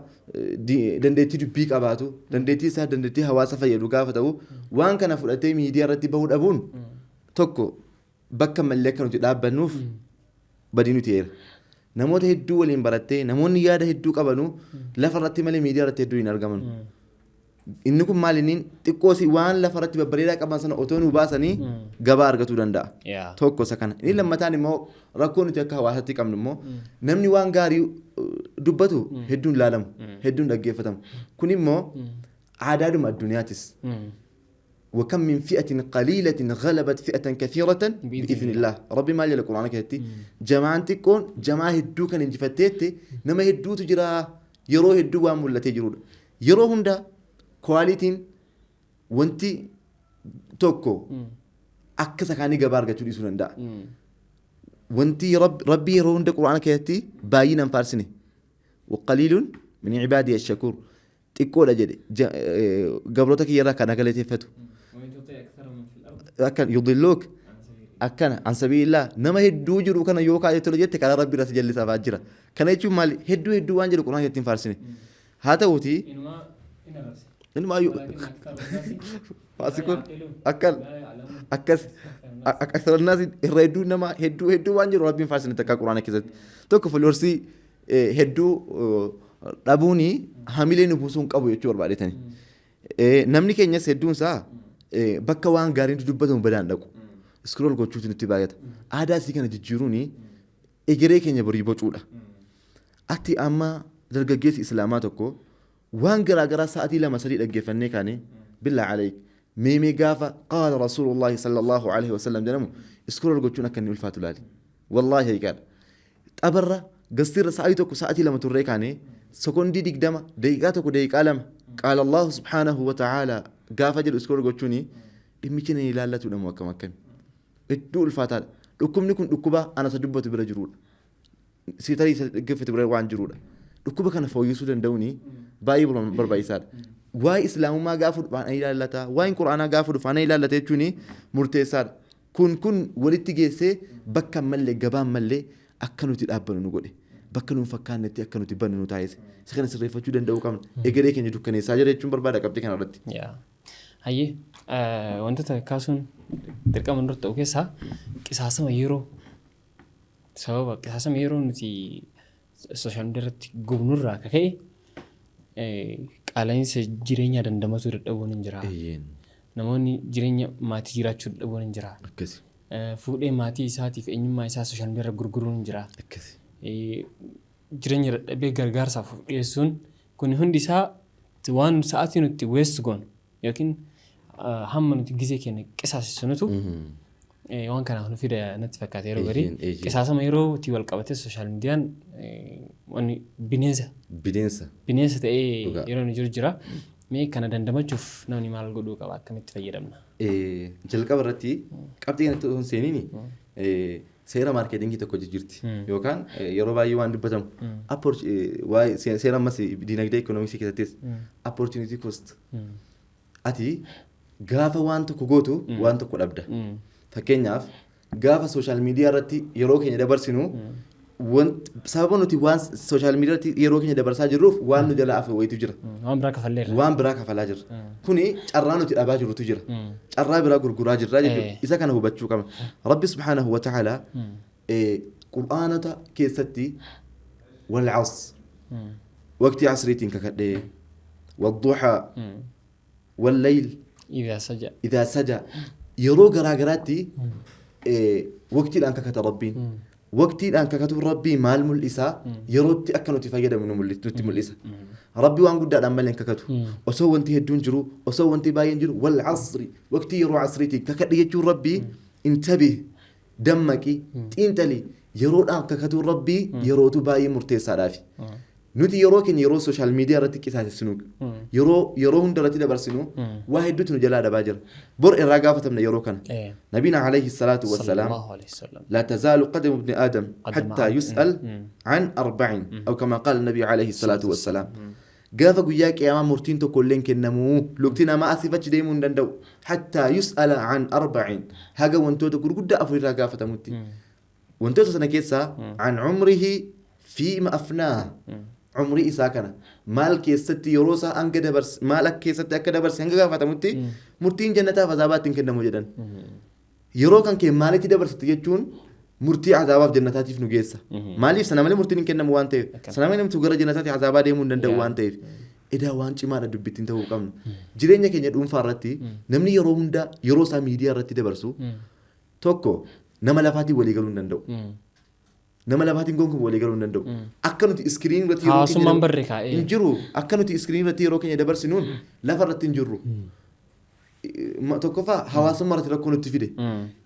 Speaker 1: dandeettii dubbii qabaatu dandeettii isaa dandeettii hawaasa fayyadu gaafa ta'u waan kana fudhatee miidiyaa irratti bahuu dhabuun tokko bakka mallee akka nuti dhaabbannuuf badii nuti eera. Namoota hedduu waliin barattee namoonni yaada hedduu qabanu lafa irratti malee miidiyaa irratti hedduu hin argaman. Inni kun maal inni xiqqoosi waan lafa irratti babbareedaa qaban sana otoo nu baasanii gabaa argatuu danda'a. Tokko isa kana. Inni lammataan immoo rakkoo nuti akka hawaasaatti qabnu immoo namni waan gaarii dubbatu hedduun laalamu hedduun dhaggeeffatamu. Kun immoo aadaadhuma addunyaatis. وكم من فئة قليلة غلبت فئة كثيرة بإذن الله ربي ما جل القرآن كهتي جماعة تكون جماعة هدو كان انجفتت نما هدو تجرا يرو هدو وامولا تجرود يرو هندا كواليتين وانتي توكو أكسا كاني جبار جتولي سندا wanti rabbii yeroo hunda quraana keessatti baay'inaan faarsine waqaliilun min cibaadii ashakuur xiqqoodha jedhe gabroota kiyyarraa kan galateeffatu akkan yudilluuk akkana an sabiilillaa nama hedduu jiru kana yoo kaa'ee tola jette karaa rabbii irratti jallisaafaa jira kana jechuun maali hedduu waan jedhu quraana keessatti hin faarsine haa ta'uuti akkan akkas aksarannaas irra hedduu nama hedduu waan jiru rabbiin faarsine takka quraana keessatti tokko foloorsii hedduu dhabuuni hamilee nu buusuun qabu jechuu barbaadetani namni keenyas hedduun isaa bakka waan gaariin dubbatamu badaan dhaqu iskrool gochuutu nutti baay'ata aadaa isii kana jijjiiruuni egeree keenya borii bocuudha ati amma dargaggeessi islaamaa tokko waan garaagaraa sa'atii 2-3 dhaggeeffannee kaane billaa alayk meemee gaafa qaala rasuulullaahi sallallahu alaihi wasallam jedhamu iskrool gochuun akka inni ulfaatu laali wallaahi hayiqaadha xabarra gastiirra sa'atii tokko sa'atii 2 turree kaane sekondii 20 daqiiqaa tokko daqiiqaa 2 qaala allahu subhaanahu wa ta'aalaa gaafa jedhu iskrool gochuuni dhimmichi na ilaallatu dhamu akkami hedduu ulfaataadha dhukkubni kun dhukkuba anasa dubbatu bira jiruudha siitarii isa dhaggeeffate bira waan jiruudha dhukkuba kana fooyyisuu danda'uuni baay'ee barbaachisaadha waa'ee islaamummaa gaafa dhufu ana ilaallata waa'een quraanaa gaafa dhufu ana ilaallata jechuuni murteessaadha kun walitti geessee bakka mallee gabaan mallee akka nuti dhaabbannu nu godhe bakka nuun fakkaannetti akka nuti bannu nu taasise isa kana sirreeffachuu danda'uu qabna egeree keenya dukkaneessaa jira jechuun barbaada qabxii kana irratti.
Speaker 2: Hayyee wantoota kaasuun dirqama nurra ta'u keessaa qisaasama yeroo sababa qisaasama yeroo nuti sooshaal miidiyaa irratti gubnurraa akka ka'e qaala'insa jireenya dandamatu dadhabuun hin jira. Namoonni jireenya maatii jiraachuu dadhabuun hin jira. Fuudhee maatii isaatiif eenyummaa isaa sooshaal miidiyaa irra gurguruun hin jira. Jireenya dadhabee gargaarsaaf dhiyeessuun kun hundi isaa waan sa'aatii nuti weessu goonu yookiin hamma nuti gizee keenya qisaasisunutu waan kanaaf nu fida natti fakkaata yeroo garii qisaasama yeroo itti wal qabatee sooshaal miidiyaan wanni bineensa ta'ee yeroo nu jiru jira mee kana dandamachuuf namni maal godhuu qaba akkamitti fayyadamna.
Speaker 1: Jalqaba irratti qabxii kanatti osoo hin seeniini seera maarkeetingii tokko jirti yookaan yeroo baay'ee waan dubbatamu seera ammas dinagdee ikoonomiksii keessattis opportunity cost ati gaafa waan tokko gootu waan tokko dhabda fakkeenyaaf gaafa sooshaal miidiyaa irratti yeroo keenya dabarsinu sababa nuti waan sooshaal miidiyaa irratti yeroo keenya dabarsaa jirruuf waan nu jalaa hafe wayitu jira waan biraa kafalaa jirra kuni carraa nuti dhabaa jirutu jira carraa biraa gurguraa jirra jechuudha isa kana hubachuu qabna rabbi subhaanahu wa ta'aalaa qur'aanota keessatti wal cas waqtii casriitiin kakadhee wadduxaa والليل إذا سجى يرو غراغراتي وقتي الآن ككت ربين وقتي الآن ككت ربي مال ملئسا يروتي أكنو تفايدا من ملئسا ربي وان قد أدام مالين ككتو وسو وانتي هدون جرو وسو وانتي باين جرو والعصر وقتي يرو عصريتي ككت يجو ربي انتبه دمكي تنتلي يرو الآن ككت ربي يروتو باين مرتيسا رافي nuti yeroo keenya yeroo sooshaal miidiyaa irratti qisaasessinu yeroo hunda irratti dabarsinu waa hedduutu nu jalaa dhabaa jira bor irraa gaafatamna yeroo kana nabiina alayhi salaatu wassalaam laa tazaalu qadamu ibni aadam hattaa yus'al an arba'in aw kama qaala nabii alayhi salaatu wassalaam gaafa guyyaa qiyaamaa murtiin tokko illee hin kennamuu lukti namaa asiif achi deemuu hin danda'u hattaa yus'ala an arba'in haga wantoota gurguddaa afur irraa gaafatamutti wantoota sana keessaa an cumrihi fiima afnaa umrii isaa kana maal keessatti yeroo isaa hanga dabarse maal keessatti akka dabarse hanga gaafatamutti murtiin jannataaf azaabaatti hin kennamu jedhan yeroo kan kee maalitti dabarsite jechuun murtii azaabaaf jannataatiif nu geessa maaliif sana malee murtiin hin kennamu waan ta'eef sana malee namtu gara jannataatti azaabaa deemuu hin danda'u waan ta'eef edaa waan cimaadha dubbittiin ta'uu qabna jireenya keenya dhuunfaa irratti namni yeroo hunda yeroo isaa miidiyaa irratti dabarsu tokko nama lafaatiin walii galuu hin danda'u nama lafaatiin gonkuun walii galuu hin danda'u akka nuti iskiriin irratti yeroo keenya hin jiru akka nuti iskiriin irratti yeroo keenya dabarsinuun lafa irratti hin jirru tokkoffaa hawaasummaa irratti rakkoo nutti fide.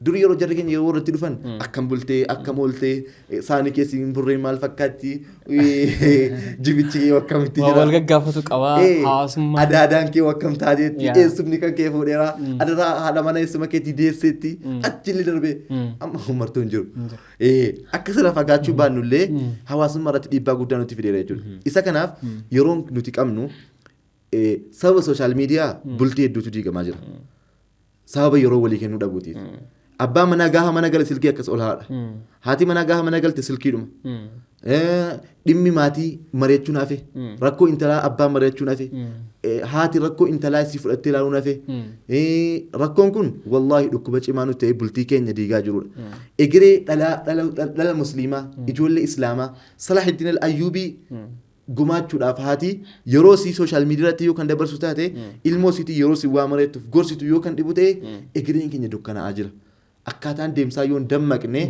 Speaker 1: Durii yeroo jarri keenya yeroo irratti dhufan akkam bultee akkam ooltee saanii keessi hin burreen maal fakkaatti jibichi kee akkamitti jira.
Speaker 2: Wal gaggaafatu qabaa hawaasummaa.
Speaker 1: Adaadaan kee akkam taateetti eessumni kan kee fuudheera adaraa haadha mana eessuma keetti deesseetti achillee darbee amma umartuu hin jiru. Akka sana fagaachuu baannullee hawaasummaa irratti dhiibbaa guddaa nutti fideera jechuudha. Isa kanaaf yeroo nuti qabnu sababa sooshaal miidiyaa bultii hedduutu diigamaa jira. Sababa yeroo walii kennuu dhabuutiif. Abbaan manaa gaafa mana gala silkii akkas ol haadha. Haati manaa gaafa mana galte silkiidhuma. Dhimmi maatii mari'achuu naafe. Rakkoo intalaa abbaan mari'achuu naafe. Haati rakkoo intalaa isii fudhattee ilaaluu naafe. Rakkoon kun wallaahi dhukkuba cimaa nuti ta'ee bultii keenya diigaa jirudha. Egeree dhala musliimaa ijoollee islaamaa Salaahiddin al-Ayyuubii gumaachuudhaaf haati yeroo sii sooshaal miidiyaatti yoo kan dabarsu taate ilmoo siitii yeroo sii waa mareettuuf gorsitu yoo kan dhibu ta'e egereen keenya dukkana'aa jira. Akkaataan deemsaa yoo hin dammaqne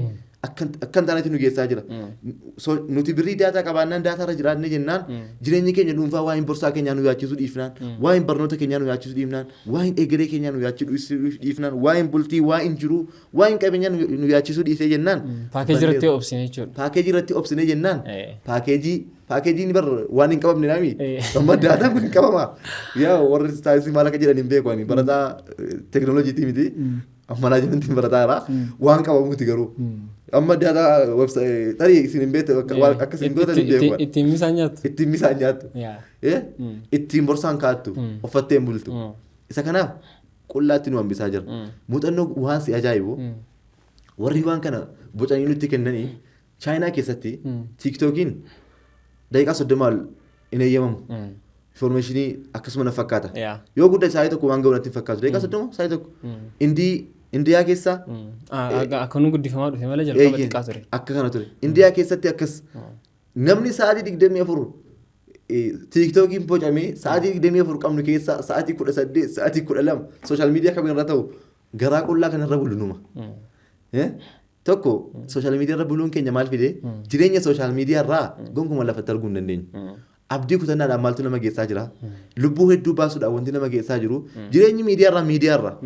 Speaker 1: akkan taanetti nu geessaa jira. Nuti birrii daataa qabaannaan daataa irra jiraanne jennaan jireenyi keenya dhuunfaa waa'een borsaa keenyaa nu yaachisuu dhiifnaan waa'een barnoota keenyaa nu yaachisuu dhiifnaan waa'een egeree keenyaa nu yaachisuu dhiifnaan waa'een bultii waa'een jiruu waa'een qabeenyaa nu yaachisuu dhiisee jennaan.
Speaker 2: Paakeejii irratti obsine jechuudha.
Speaker 1: Paakeejii irratti obsine jennaan paakeejiin bar waan hin qabamne naami amma daataan kun hin qabama. Yaa warri saayinsii maal akka jedhan hin beeku ani barataa teekinooloojiitii miti. Manaajimentiin barataa irraa waan qabamuuti garuu. Amma daataa tarii isin hin beekte akka isin gootan hin beeku.
Speaker 2: Ittiin misaan nyaattu.
Speaker 1: Ittiin misaan nyaattu. Ittiin borsaan kaattu uffattee bultu. Isa kanaaf qullaatti nu hambisaa jira. Muuxannoo waan si ajaa'ibu warri waan kana bocanii nutti kennanii Chaayinaa keessatti tiiktookiin daqiiqaa 30 hin eeyyamamu. Informationii akkasuma na fakkaata. Yoo guddaa saayii tokko waan ga'u natti hin fakkaatu. Daqiiqaa 30 saayii tokko. Indiyaa keessa
Speaker 2: akka nu guddifamaa dhufe malee jalqaba xiqqaa ture.
Speaker 1: Akka kana ture. Indiyaa keessatti akkas namni sa'aatii 24 tiiktookiin bocamee sa'aatii 24 qabnu keessa sa'aatii 18 sa'aatii 12 sooshaal miidiyaa kamiin irra ta'u garaa qullaa kanarra bulu numa. Tokko sooshaal miidiyaa irra buluun keenya maal fide jireenya sooshaal miidiyaa irraa gonkumaa lafatti arguu hin dandeenyu. Abdii kutannaadhaan maaltu nama geessaa jira. Lubbuu hedduu baasuudhaan wanti nama geessaa jiru. Jireenyi miidiyaa irraa.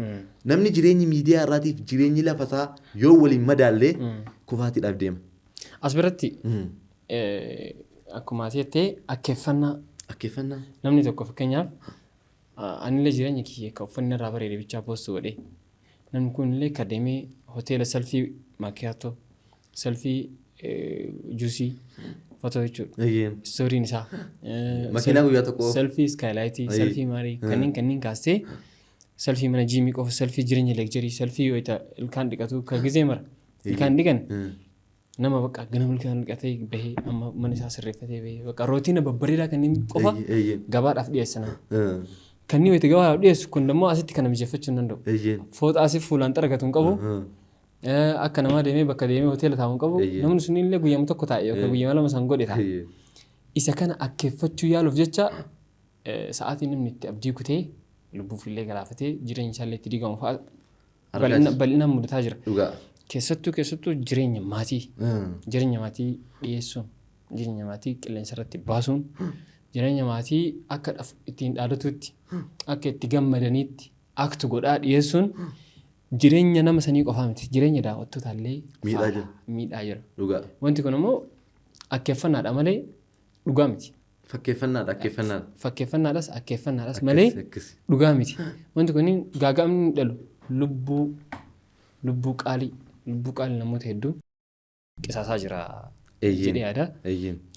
Speaker 1: Namni jireenyi miidiyaa irraatiif jireenyi lafasaa yoo waliin madaallee kufaatiidhaaf deema.
Speaker 2: As biratti akkuma jettee akkeeffannaa. Namni tokko fakkeenyaaf anillee jireenya kiyya akka uffanni irraa bareede bichaa poostuu godhee namni kunillee kadeemee hoteela selfii maakiyaattoo selfii juusii foto jechuudha. Stooriin isaa.
Speaker 1: Makiinaa guyyaa tokko.
Speaker 2: Selfii skaaylaayitii, selfii maarii kanneen kaastee selfii mana jiimii qofa, selfii jireenya leekjarii, selfii yoo ilkaan dhiqatu kan gizee mara. Ilkaan dhiqan nama bakka ganama ilkaan dhiqatee bahee amma mana isaa sirreeffatee bahee bakka rootiina babbareedaa kanneen qofa gabaadhaaf dhiyeessan. Kanneen wayita gabaadhaaf dhiyeessu kun immoo asitti kana mijeeffachuu hin danda'u. Fooxaa asiif fuulaan xaragatu hin qabu. Akka namaa deemee bakka deemee hoteela taa'uu qabu namni sun illee guyyaa tokko taa'e yookaan guyyaa lama san godhe taa'e. Isa kana akkeeffachuu yaaluuf jecha sa'aatii namni itti abdii kutee lubbuuf illee galaafatee jireenya isaallee itti diigamu fa'a bal'inaan mudataa jira. Keessattuu jireenya maatii dhiyeessuun jireenya maatii qilleensa irratti baasuun jireenya maatii akka ittiin dhaadatuutti akka itti gammadaniitti aktu godhaa dhiyeessuun. Jireenya nama sanii qofaa miti jireenya daawwattoota illee miidhaa jira. Wanti kun immoo akkeeffannaadha malee dhugaa miti. Fakkeeffannaadhas malee dhugaa miti. Wanti kun gaaga'amni dhalu lubbuu qaalii namoota hedduu qisaasaa jira jedhee yaada.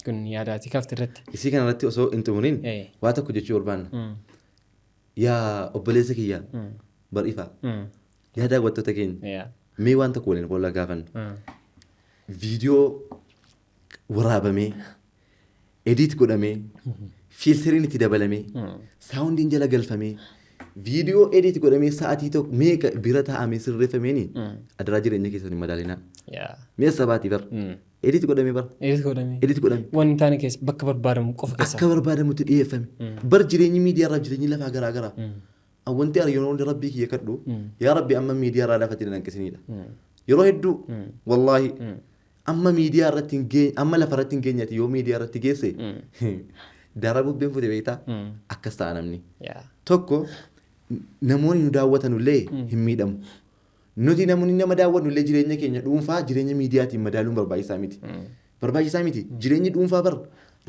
Speaker 2: Kun yaadaati kaafte irratti.
Speaker 1: Isii kanarratti osoo hin xumuriin waa tokko jechuu barbaanna. Yaa obboleessa kiyyaa bar'iifaa. Yaa daawwattoota keenya mee waan tokko waliin qolla gaafanna. Viidiyoo waraabamee ediit godhamee fiiltariin itti dabalamee saawundiin jala galfamee viidiyoo ediit godhamee sa'aatii tokko meeqa bira taa'amee sirreeffameeni adaraa jireenya keessatti hin madaalinaa. Mee sabaatii bar ediit godhamee bar. Ediit godhamee.
Speaker 2: Wanti taane keessa bakka barbaadamu qofa keessa.
Speaker 1: Akka barbaadamutti dhiyeeffame. Bar jireenyi miidiyaa irraa jireenyi lafaa garaa garaa. Wanti yeroo rabbii kiyya kadhu yaa rabbi amma miidiyaa irraa lafatti danqisiniidha. Yeroo hedduu wallaahi amma miidiyaa irratti amma lafa irratti hin geenyati yoo miidiyaa irratti geesse dara bubbeen fute beektaa akkas ta'a namni. Tokko namoonni nu daawwatanullee hin miidhamu. Nuti namoonni nama daawwannullee jireenya keenya dhuunfaa jireenya miidiyaatiin madaaluun barbaachisaa miti. Barbaachisaa miti. Jireenyi dhuunfaa bar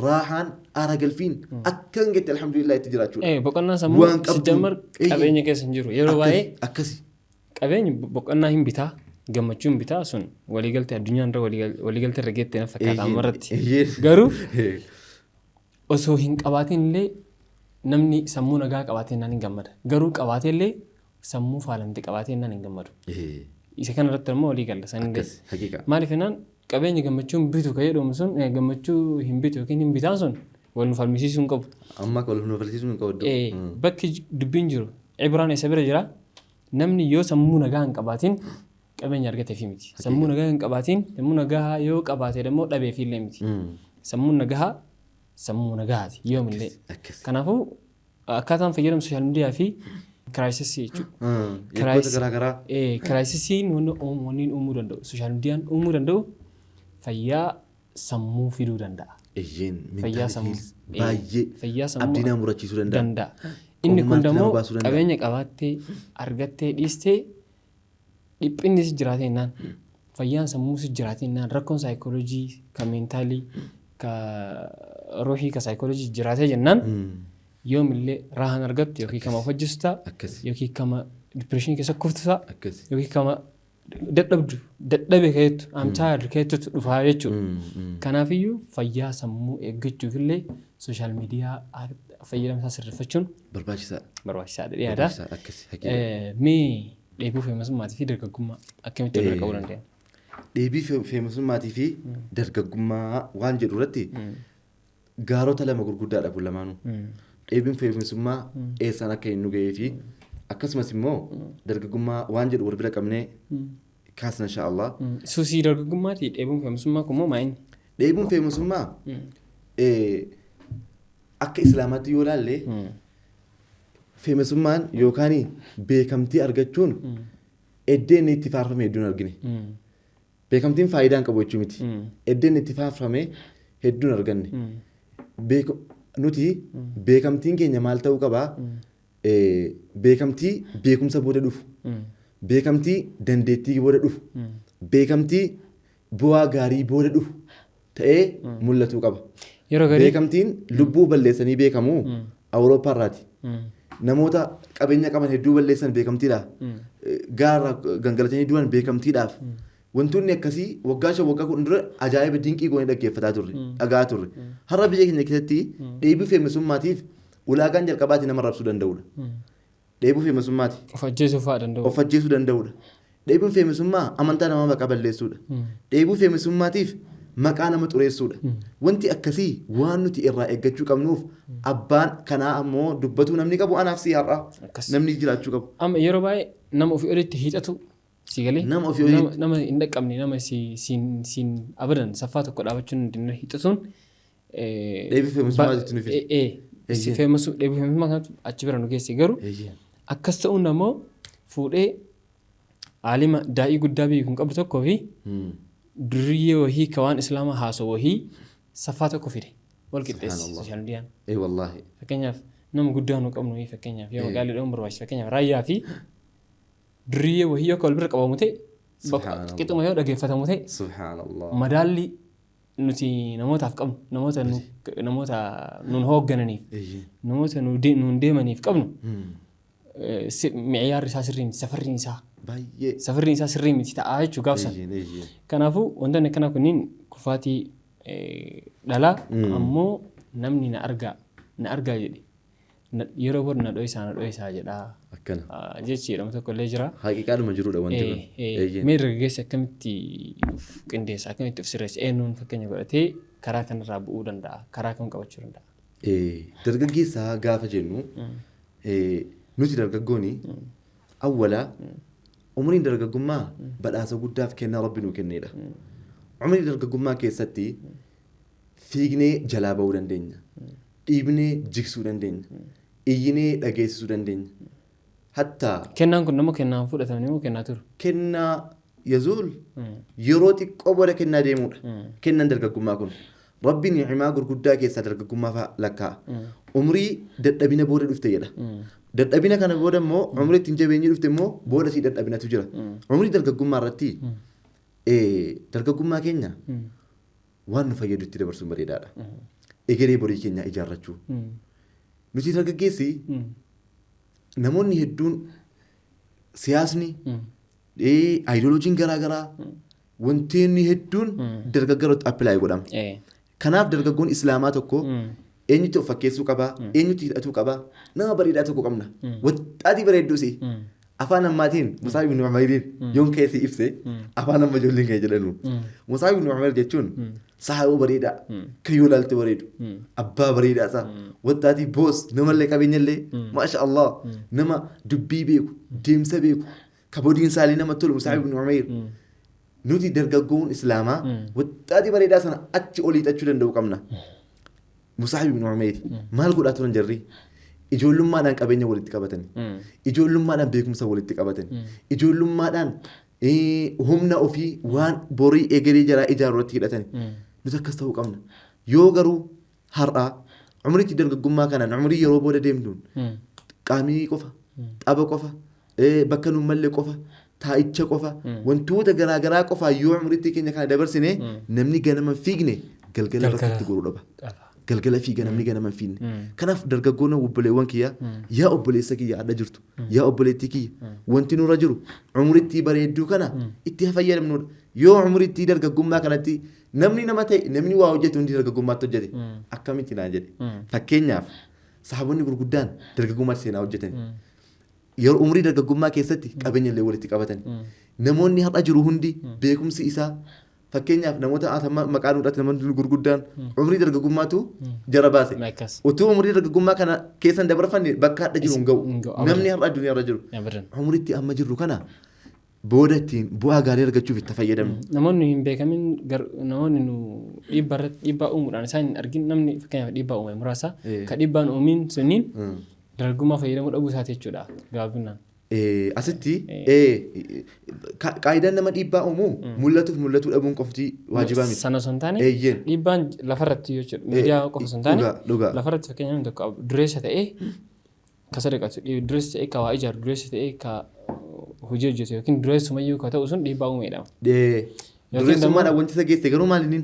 Speaker 1: raahaan aara galfiin akka hin gette alhamdulillah itti jiraachuudha.
Speaker 2: Boqonnaa sammuu sijammar qabeenya keessa hin jiru. Yeroo baay'ee
Speaker 1: akkasi.
Speaker 2: Qabeenyi boqonnaa hin bitaa gammachuu hin bitaa sun waliigaltee addunyaan irra waliigaltee irra geettee na fakkaata ammarratti. Garuu osoo hin qabaatiin illee namni sammuu nagaa qabaatee naan hin gammada. Garuu qabaatee illee sammuu faalamte qabaatee naan hin gammadu. Isa kanarratti immoo waliigalla san illee. Maaliif jennaan qabeenya gammachuu hin bitu kan jedhamu sun gammachuu hin bitu yookiin hin bitaan sun wal nu falmisiisuu hin qabu.
Speaker 1: Amma wal nu falmisiisuu hin qabu.
Speaker 2: Bakki dubbiin jiru Ibraan isa bira jira. Namni yoo sammuu nagaa hin qabaatiin qabeenya argateef miti. Sammuu nagaa hin qabaatiin sammuu nagaa yoo qabaate immoo dhabeef illee miti. Sammuu nagaa sammuu nagaati yoomillee. Kanaafuu akkaataan fayyadamu sooshaal miidiyaa fi kiraayisisii jechuudha. Kiraayisisiin wanni uumuu danda'u sooshaal miidiyaan uumuu danda'u fayyaa sammuu fiduu danda'a. Fayyaa sammuu
Speaker 1: baay'ee abdiin murachiisuu danda'a.
Speaker 2: Inni kun immoo qabeenya qabaattee argattee dhiistee dhiphinni si jiraatee naan fayyaan sammuu si jiraatee naan rakkoon saayikooloojii ka meentaalii ka ruuxii ka saayikooloojii jiraatee jennaan yoomillee raahan argattu yookiin kama of hojjesutaa yookiin kama dipireeshinii keessa kuftutaa yookiin kama dadhabe keetu amtaa keetutu dhufaa jechuudha. Kanaafiyyuu fayyaa sammuu eeggachuufillee sooshaal miidiyaa fayyadamsaa sirreeffachuun barbaachisaadha dhiyaadha. Mee dheebuu feemasummaatii fi dargaggummaa akkamitti wal qabuu dandeenya?
Speaker 1: Dheebii feemasummaatii fi dargaggummaa waan jedhu irratti gaarota lama gurguddaadha kun lamaanuu. Dheebiin feemasummaa eessaan akka hin dhugee fi akkasumas immoo dargaggummaa waan jedhu wal bira qabnee kaasna inshaallah.
Speaker 2: Suusii dargaggummaati dheebuun feemasummaa kun moo maayini?
Speaker 1: Dheebuun feemasummaa akka islaamaatti yoo ilaalle feemasummaan yookaan beekamtii argachuun eddeen itti faarfame hedduun argine. Beekamtiin faayidaa hin qabu jechuu miti. Eddeen itti faarfame hedduun arganne. Nuti beekamtiin keenya maal ta'uu qabaa? Beekamtii beekumsa booda dhufu. Beekamtii dandeettii booda dhufu. Beekamtii bu'aa gaarii booda dhufu ta'ee mul'atuu qaba. Beekamtiin lubbuu balleessanii beekamuu Awurooppaa irraati. Namoota qabeenya qaban hedduu balleessan beekamtiidhaaf. Gaara gangalatanii du'an beekamtiidhaaf. Wantoonni akkasii waggaa 10 dura ajaa'iba dinqii goonee dhaggeeffataa turre, dhagaa turre. Har'a biyya keenya keessatti dheebii feemasummaatiif ulaagaan jalqabaatti nama rabsuu danda'udha. Dheebuu feemasummaati.
Speaker 2: Of ajjeesuu
Speaker 1: danda'udha. Dheebuun feemasummaa amantaa namaa maqaa balleessuudha. Dheebuu feemasummaatiif maqaa nama xureessuudha. Wanti akkasii waan nuti irraa eeggachuu qabnuuf abbaan kanaa ammoo dubbatuu namni qabu anaaf si har'a namni jiraachuu qabu.
Speaker 2: Amma yeroo baay'ee nama ofii olitti hiixatu si galee nama hin dhaqqabne nama siin abadan saffaa tokko dhaabachuun hin hiixatuun
Speaker 1: dheebii feemasummaatitti nufi.
Speaker 2: Dheebii feemasummaa kanatu achi bira nu geesse garuu akkas ta'uun ammoo fuudhee aalima daa'ii guddaa biyyi kun qabdu tokkoo fi duriyyee wahii ka waan islaamaa haasoo wahii saffaa tokko fide wal qixxeessi sooshaal miidiyaan. Fakkeenyaaf nama guddaa nu qabnu fakkeenyaaf yoo magaalaa dhahuun barbaachisa fakkeenyaaf raayyaa fi duriyyee wahii akka wal bira qabamu ta'e qixxuma yoo dhageeffatamu ta'e madaalli nuti namootaaf qabnu namoota nun hooggananiif namoota nun deemaniif qabnu mi'yaarri isaa sirrii miti safarriin isaa sirrii miti ta'aa jechuu gaafsan. Kanaafuu wantoonni akkanaa kunniin kufaatii dhalaa ammoo namni na argaa jedhe yeroo booda na dho'isaa jedhaa jechi jedhamu tokko illee jira.
Speaker 1: Haqiqaadhuma jirudha wanti kun.
Speaker 2: Mee dargaggeessi akkamitti qindeessa akkamitti of sirreessa eenyuun fakkeenya godhatee karaa kanarraa bu'uu danda'a karaa kam qabachuu danda'a.
Speaker 1: Dargaggeessaa gaafa jennu nuti dargaggooni awwala umriin dargaggummaa badhaasa guddaaf kennaa rabbi nuu kennedha. Umrii dargaggummaa keessatti fiignee jalaa ba'uu dandeenya. Dhiibnee jigsuu dandeenya. Iyyinee dhageessisuu dandeenya. Hattaa
Speaker 2: kennaan kun nama kennaan fudhatamanii moo kennaa turu?
Speaker 1: Kennaa yazuul yeroo xiqqoo booda kennaa deemuudha. Kennaan dargaggummaa kun rabbi ni'imaa gurguddaa keessaa dargaggummaa fa'a lakkaa'a. Umrii dadhabina booda dhufte jedha. dadhabina kana booda immoo umrii ittiin jabeenyi dhufte immoo booda sii dadhabinatu jira umrii dargaggummaa irratti dargaggummaa keenya waan nu fayyadu itti dabarsuun bareedaadha egeree borii keenya ijaarrachuu nuti dargaggeessi namoonni hedduun siyaasni aayidoloojiin garaagaraa wantoonni hedduun dargaggarooti appilaayi godhama. Kanaaf dargaggoon islaamaa tokko eenyutti of fakkeessuu qabaa eenyutti hidhatuu qabaa nama bareedaa tokko qabna waxxaatii bareedduusi afaan ammaatiin Musaa ibn Umariin yoon keessi ibse afaan amma ijoolleen kee jedhanu Musaa ibn Umar jechuun sahaaboo bareedaa kan yoo ilaalte bareedu abbaa bareedaa isaa waxxaatii boos namallee qabeenyallee maasha Allah nama dubbii beeku deemsa beeku kabodiin saalii nama tolu Musaa ibn Umar nuti dargaggoon islaamaa waxxaatii bareedaa sana achi olii hidhachuu danda'u qabna. Musaa ibn Umar maal godhaa turan jarri ijoollummaadhaan qabeenya walitti qabatan ijoollummaadhaan beekumsa walitti qabatan ijoollummaadhaan humna ofii waan borii egeree jaraa ijaaruu irratti hidhatan nuti akkas ta'uu qabna yoo garuu har'aa umriitti dargaggummaa kanaan umrii yeroo booda deemtuun qaamii qofa xaba qofa bakka nuun mallee qofa taa'icha qofa wantoota garaagaraa qofaa yoo umriitti keenya kana dabarsine namni ganama fiigne galgala bakkatti goruu dhaba. Galgala fiiga namni ganama fiigne kanaaf dargaggoon obboleewwan kiyya yaa obboleessa kiyya adda jirtu yaa obboleettii kiyya wanti nurra jiru umriitti bareedduu kana itti fayyadamnudha yoo umriitti dargaggummaa kanatti namni nama ta'e namni waa hojjetu hundi dargaggummaatti hojjete akkamitti naan jedhe fakkeenyaaf sahaabonni gurguddaan dargaggummaatti seenaa hojjetan yeroo umrii dargaggummaa keessatti qabeenya illee walitti qabatan namoonni har'a jiru hundi beekumsi isaa fakkeenyaaf namoota maqaa nuudhaatti namoonni gurguddaan umrii dargaggummaatu jara baase utuu umrii dargaggummaa kana keessan dabarfanne bakka hadha jiru hin ga'u namni har'a addunyaa irra jiru umriitti amma jirru kana booda ittiin bu'aa gaarii argachuuf itti fayyadamnu.
Speaker 2: Namoonni hin beekamin namoonni nu dhiibbaa uumuudhaan isaan hin argin namni fakkeenyaaf dhiibbaa uume muraasa ka dhiibbaan uumiin sunniin dargaggummaa fayyadamuu dhabuu isaati jechuudha gabaabinaan.
Speaker 1: Asitti qaayidaan nama dhiibbaa uumuu mul'atuu dhabuun qofti waajibaa miti.
Speaker 2: Sana osoo hin taane dhiibbaan lafarratti jechuudha miidiyaa qofa osoo hin taane lafarratti fakkeenya namni tokko dureessa ta'ee ka sadaqatu dureessa ta'ee ka waa ijaaru dureessa ta'ee ka hojii hojjetu yookiin dureessumayyuu ka ta'u sun dhiibbaa uumeedha.
Speaker 1: Dureessummaadhaan wanti isa geesse garuu maaliin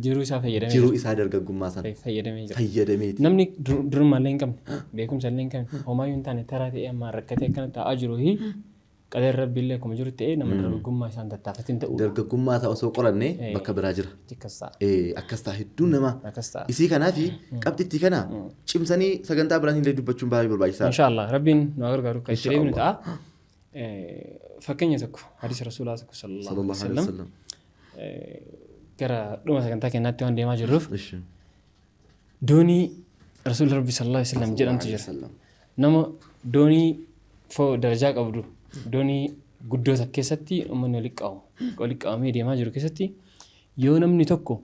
Speaker 2: jiruu isaa fayyadamee
Speaker 1: jiruu isaa dargaggummaa sana fayyadameeti.
Speaker 2: Namni durumaallee hin qabne beekumsa illee hin qabne homaayyuu hin taane taraa ta'ee amma rakkatee akkana taa'aa jiru qadeen rabbiillee akkuma jiru ta'ee nama dargaggummaa isaan tattaafatiin ta'u.
Speaker 1: Dargaggummaa isaa osoo qoranne bakka biraa jira. Akkas ta'a hedduun namaa. Isii kanaaf qabxitti kana cimsanii sagantaa biraatiin illee dubbachuun baay'ee barbaachisaadha.
Speaker 2: Inshaallah rabbiin nu gargaaru kan itti deemnu ta'a. Fakkeenya tokko hadiisa rasuulaa tokko sallallahu alaihi wasallam gara dhuma sagantaa kennaatti waan deemaa jirruuf doonii rasuulli rabbi sallallahu alaihi wasallam jedhamtu jira nama doonii darajaa qabdu doonii guddoota keessatti uummanni walitti qabamee deemaa jiru keessatti yoo namni tokko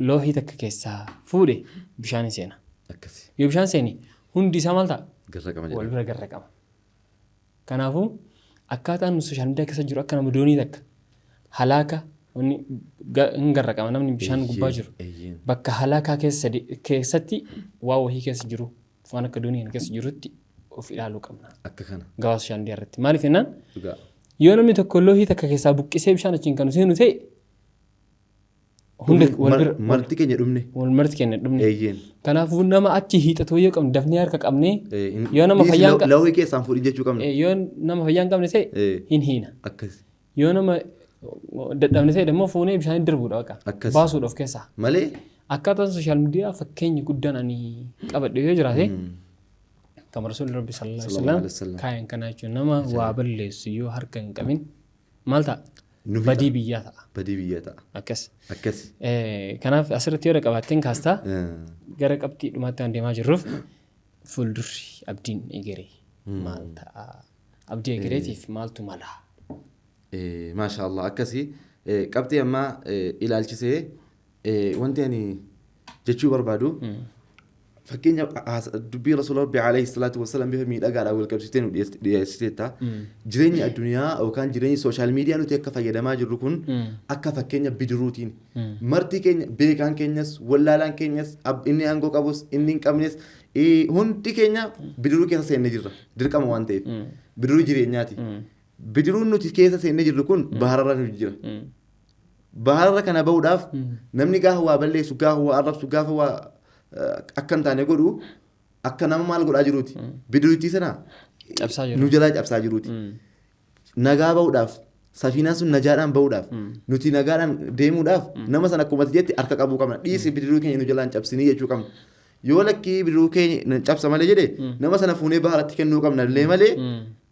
Speaker 2: loohii takka keessaa fuudhe bishaan seena yoo bishaan seeni hundi isaa maal ta'a wal bira garraqama. Kanaafuu akkaataan sooshaal miidiyaa keessa jiru akka nama doonii takka halaaka hin garraqama namni bishaan gubbaa jiru bakka halaakaa keessatti waa wahii keessa jiru waan akka doonii keessa jirutti of ilaaluu qabna. Akka kana gabaa sooshaal miidiyaa irratti maaliif jennaan yoo namni tokko loohii takka keessaa buqqisee bishaan achiin kan seenu ta'e
Speaker 1: marti keenya dhumne
Speaker 2: kanaafuu nama achi hiixatu yoo qabne dafnee harka qabnee yoo nama fayyaan qabne
Speaker 1: lawwii keessaan fuudhin jechuu qabne
Speaker 2: yoo nama fayyaan qabne ta'e hin hiina yoo nama dadhabne ta'e immoo fuunee bishaan darbuudha baqa baasuudha of keessaa
Speaker 1: malee
Speaker 2: akkaataan sooshaal miidiyaa fakkeenya guddaan ani qabadhe yoo jiraate kama rasuulli rabbi sallallahu alaihi wasallam kaayan kana jechuun nama waa balleessu yoo harka hin qabin maal ta'a badii biyyaa ta'a. Akkas. Kanaaf asirratti yoo qabaatteen kaastaa gara qabxii dhumaatti waan deemaa jirruuf fuuldurri abdiin egeree maal ta'a abdii egereetiif maaltu mala.
Speaker 1: Maashaallah akkasii qabxii ammaa ilaalchisee wanti ani jechuu barbaadu fakkeenya dubbii rasuula rabbii alayhi salaatu wasalaam bifa miidhagaadhaan wal qabsiistee nu dhiyeessiteetta jireenya addunyaa yookaan jireenya sooshaal miidiyaa nuti akka fayyadamaa jirru kun akka fakkeenya bidiruutiin marti keenya beekaan keenyas wallaalaan keenyas inni aangoo qabus inni hin qabnes hundi keenya bidiruu keessa seennee jirra dirqama waan ta'eef bidiruu jireenyaati bidiruun nuti keessa seennee jirru kun bahararra nuti jira bahararra kana bahuudhaaf namni gaafa waa balleessu gaafa waa arrabsu gaafa waa akka hin taane godhu akka nama maal godhaa jiruuti bidiruutii sana nu jalaa cabsaa jiruuti nagaa bahuudhaaf safiinaan sun najaadhaan bahuudhaaf nuti nagaadhaan deemuudhaaf nama sana akkuma jetti harka qabuu qabna dhiisi bidiruu keenya nu jalaan cabsinii jechuu qabna yoo lakkii bidiruu keenya cabsa malee jedhe nama sana fuunee baharatti kennuu qabna illee malee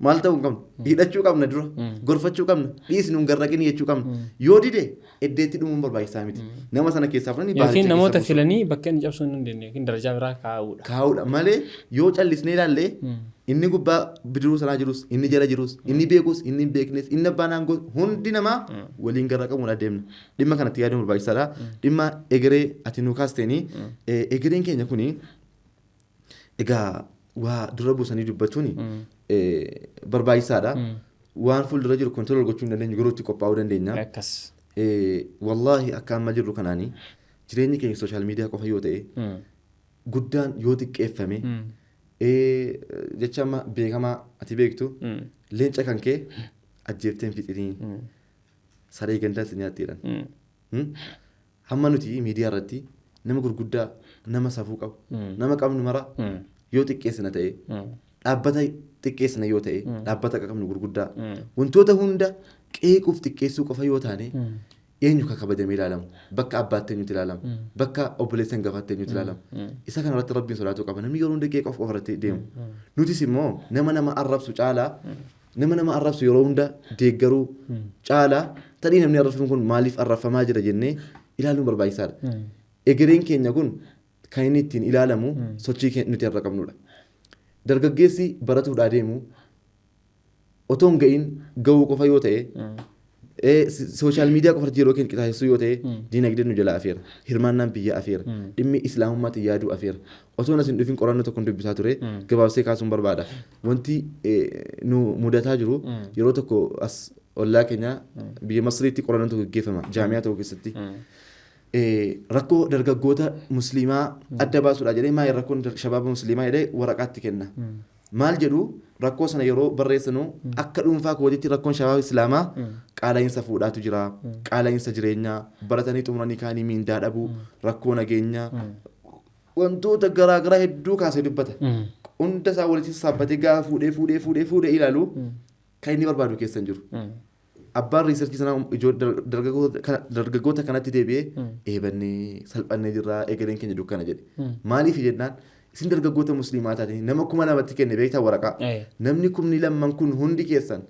Speaker 1: maal ta'uu hin qabnu hidhachuu qabna dura gorfachuu qabna dhiisi nuun garraqinii jechuu qabna yoo dide eddeetti dhumuun barbaachisaa miti nama sana keessaa fudhanii
Speaker 2: yookiin namoota filanii bakka inni cabsuu hin dandeenye yookiin darajaa biraa
Speaker 1: kaa'uudha malee yoo callisnee ilaallee inni gubbaa bidiruu sanaa jirus inni jala jirus inni beekus inni hin beeknes inni abbaan aangoo hundi namaa waliin garraqamuun adeemna dhimma kanatti yaaduun barbaachisaadha dhimma egeree ati nu kaasteenii egereen keenya kuni egaa waa dura buusanii dubbachuun barbaachisaadha waan fuuldura jiru kontirool gochuu hin dandeenyu garuutti qophaa'uu dandeenya wallaahi akka amma jirru kanaanii jireenyi keenya sooshaal miidiyaa qofa yoo ta'e guddaan yoo xiqqeeffame jecha amma beekamaa ati beektu leenca kan kee ajjeefteen fixinii saree gandaa si nyaatteedhaan hamma nuti miidiyaa irratti nama gurguddaa nama safuu qabu nama qabnu mara yoo xiqqeessina ta'e dhaabbata xiqqeessina yoo ta'e dhaabbata qabnu gurguddaa wantoota hunda qeequuf xiqqeessuu qofa yoo taane eenyu kan kabajamee ilaalamu bakka abbaatti eenyutti ilaalamu bakka obboleessa hangafaatti eenyutti ilaalamu isa kana irratti rabbiin sodaatuu qaba namni yeroo hunda qeeqa qofa irratti deemu nutis immoo nama arrabsu caalaa nama arrabsu yeroo hunda deeggaruu caalaa tadhii namni arrabsuun kun maaliif arrabfamaa jira jennee ilaaluun barbaachisaadha egereen keenya kun kan inni ittiin ilaalamu sochii nuti irra qabnudha dargaggeessi baratuudhaa deemu otoo hin ga'iin ga'uu qofa yoo ta'e sooshaal miidiyaa qofa yeroo keenya qixaasessuu yoo ta'e diinagdeen nu jala afeera hirmaannaan biyya afeera dhimmi islaamummaatti yaaduu afeera otoo nas hin dhufin qorannoo tokko dubbisaa ture gabaabsee kaasuun barbaada wanti nu mudataa jiru yeroo tokko as ollaa keenya biyya Masriitti qorannoo tokko gaggeeffama jaamiyaa tokko keessatti rakkoo dargaggoota musliimaa adda baasuudha jedhee maayii rakkoon shabaaba musliimaa jedhee waraqaatti kenna maal jedhu rakkoo sana yeroo barreessanu akka dhuunfaa kootitti rakkoon shabaaba islaamaa qaala'iinsa fuudhaatu jira qaala'iinsa jireenyaa baratanii xumuranii kaanii miindaa dhabuu rakkoo nageenyaa wantoota garaagaraa hedduu kaasee dubbata hunda isaa walitti saabbatee gaafa fuudhee ilaalu kan inni barbaadu keessan jiru abbaan riisarchii sanaa dargaggoota kanatti deebi'ee eebannee salphannee jirraa egereen keenya dukkana jedhe maaliif jennaan isin dargaggoota musliimaa taatanii nama 2,000 kenne beektaa waraqaa namni 2,000 kun hundi keessan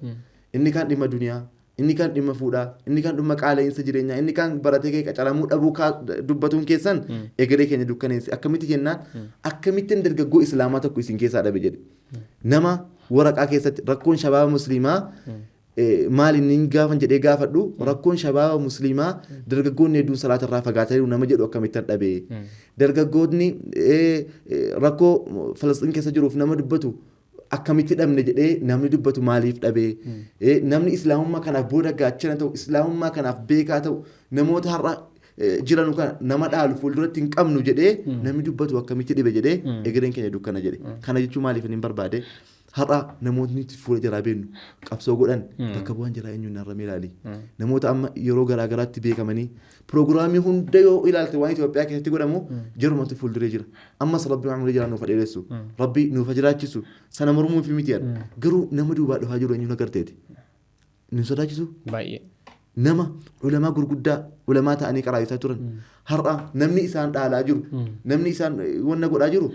Speaker 1: inni kaan dhimma duniyaa inni kaan dhimma fuudhaa inni kaan dhimma qaala'iinsa jireenyaa inni kaan baratee kee qacaramuu dhabuu dubbatuun keessan egeree keenya dukkaneessi akkamitti jennaan akkamittiin dargaggoo islaamaa tokko isin keessaa dhabe jedhe nama waraqaa keessatti rakkoon shabaaba musliimaa maal inni gaafan jedhee gaafadhu rakkoon shabaaba musliimaa dargaggoonni hedduun salaata irraa fagaatanii nama jedhu akkamittan dhabe dargaggoonni rakkoo Falastiin keessa jiruuf nama dubbatu akkamitti dhabne jedhee namni dubbatu maaliif dhabe namni islaamummaa kanaaf booda gaachana ta'u islaamummaa kanaaf beekaa ta'u namoota har'a jiranu kana nama dhaalu fuulduratti hin qabnu jedhee namni dubbatu akkamitti dhibe jedhee egereen keenya dukkana jedhe kana jechuun maaliif hin barbaade har'a namootni fuula jiraa beennu qabsoo godhan bakka bu'aan jiraa eenyuun narramee ilaali namoota amma yeroo garaagaraatti beekamanii piroogiraamii hunda yoo ilaalte waan Itoophiyaa keessatti godhamu jarumatti fuulduree jira ammas rabbi umrii jiraa nuuf dheeressu rabbi nuuf jiraachisu sana mormuun fi mitiyan garuu nama duubaa dhufaa jiru eenyuun agarteeti ni sodaachisu baay'ee nama ulamaa gurguddaa ulamaa ta'anii qaraayisaa turan har'a namni isaan dhaalaa jiru namni isaan wanna godhaa jiru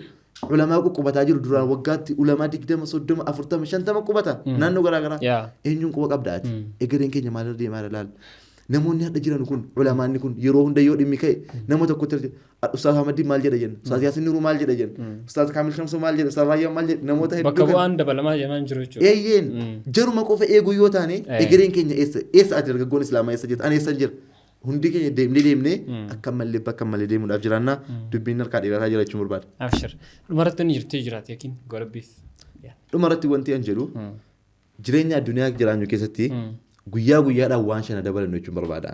Speaker 1: ulamaa qubataa jiru duraan waggaatti ulamaa 20 30 40 50 qubata naannoo garaagaraa eenyuun quba qabdaati egereen keenya maalirra deemaa ilaal namoonni hadha jiran kun ulamaanni kun yeroo hunda yoo dhimmi ka'e nama tokkotti Ustaaz Ahmadiin maal jedha jenna Ustaaz Yaasin Nuruu maal jedha jenna Ustaaz Kaamil Shamsuu maal jedha Ustaaz Raayyaan maal jedha namoota hedduu
Speaker 2: bakka bu'aan dabalamaa jedhaman jiru jechuudha
Speaker 1: eeyyeen jaruma qofa eeguu yoo taane egereen keenya eessa ati dargaggoon islaamaa eessa jirta ani eessan jira hundi keenya deemnee akka malee deemuudhaaf jiraanna dubbiin harkaa dheerataa jira jechuun barbaada.
Speaker 2: Abshir dhumarratti ni jirtee jiraate yookiin gorabbiif.
Speaker 1: Dhumarratti wanti an jedhu jireenya addunyaa jiraannu keessatti guyyaa guyyaadhaan waan shana dabalannu jechuun barbaada.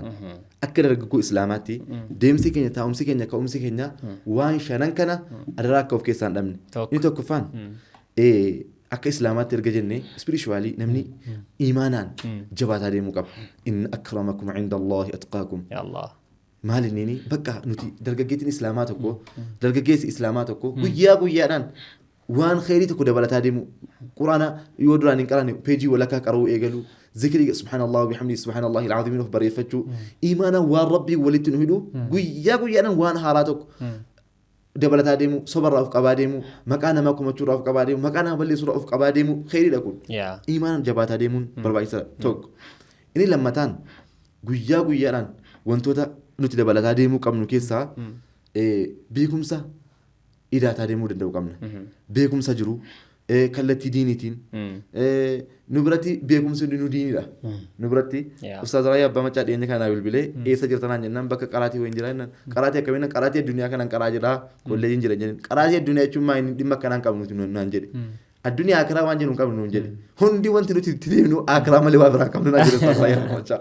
Speaker 1: Akka dargaggoo islaamaatti deemsi keenya taa'umsi keenya ka'umsi keenya waan shanan kana adaraa akka of keessaa hin dhabne. Inni tokkoffaan akka islaamaatti erga jennee spiritually namni imaanaan jabaataa deemuu qaba. Inna akramakum inda Allahi atqaakum. Maal inni bakka nuti dargaggeessi islaamaa tokko guyyaa guyyaadhaan waan khayrii tokko dabalataa deemu quraana yoo duraan hin qaranne peejii walakkaa qara'uu eegalu zikrii subhaanallah wa bihamdihi subhaanallahi al-aziim of bareeffachuu imaanaan waan rabbii walitti nu hidhu guyyaa guyyaadhaan waan haaraa tokko dabalataa deemu sobarraa of qabaa deemu maqaa namaa kumachuurraa of qabaa deemu maqaa nama balleessuurraa of qabaa deemu khayriidha kun imaanaan jabaataa deemuun barbaachisaadha tokko. Inni lammataan guyyaa guyyaadhaan wantoota nuti dabalataa deemuu qabnu keessaa beekumsa idaataa deemuu danda'u qabna. Beekumsa jiru kallattii diiniitiin nu biratti beekumsi nu diinidha. Nu biratti Ustaaz Raayyaa Abbaa Macaa dhiyeenya kanaa bilbilee eessa jirtanaan jennaan bakka qaraatii wayin jira jennaan qaraatii akkamiin qaraatii addunyaa kanaan qaraa jira kolleejiin jira jennaan qaraatii addunyaa jechuun maa inni dhimma kanaan qabnu nuti naan jedhe. Addunyaa akiraa waan jennu qabnu nuun jedhe. Hundi wanti nuti itti deemnu akiraa malee waa biraa qabnu naan jedhe Ustaaz Raayyaa Macaa.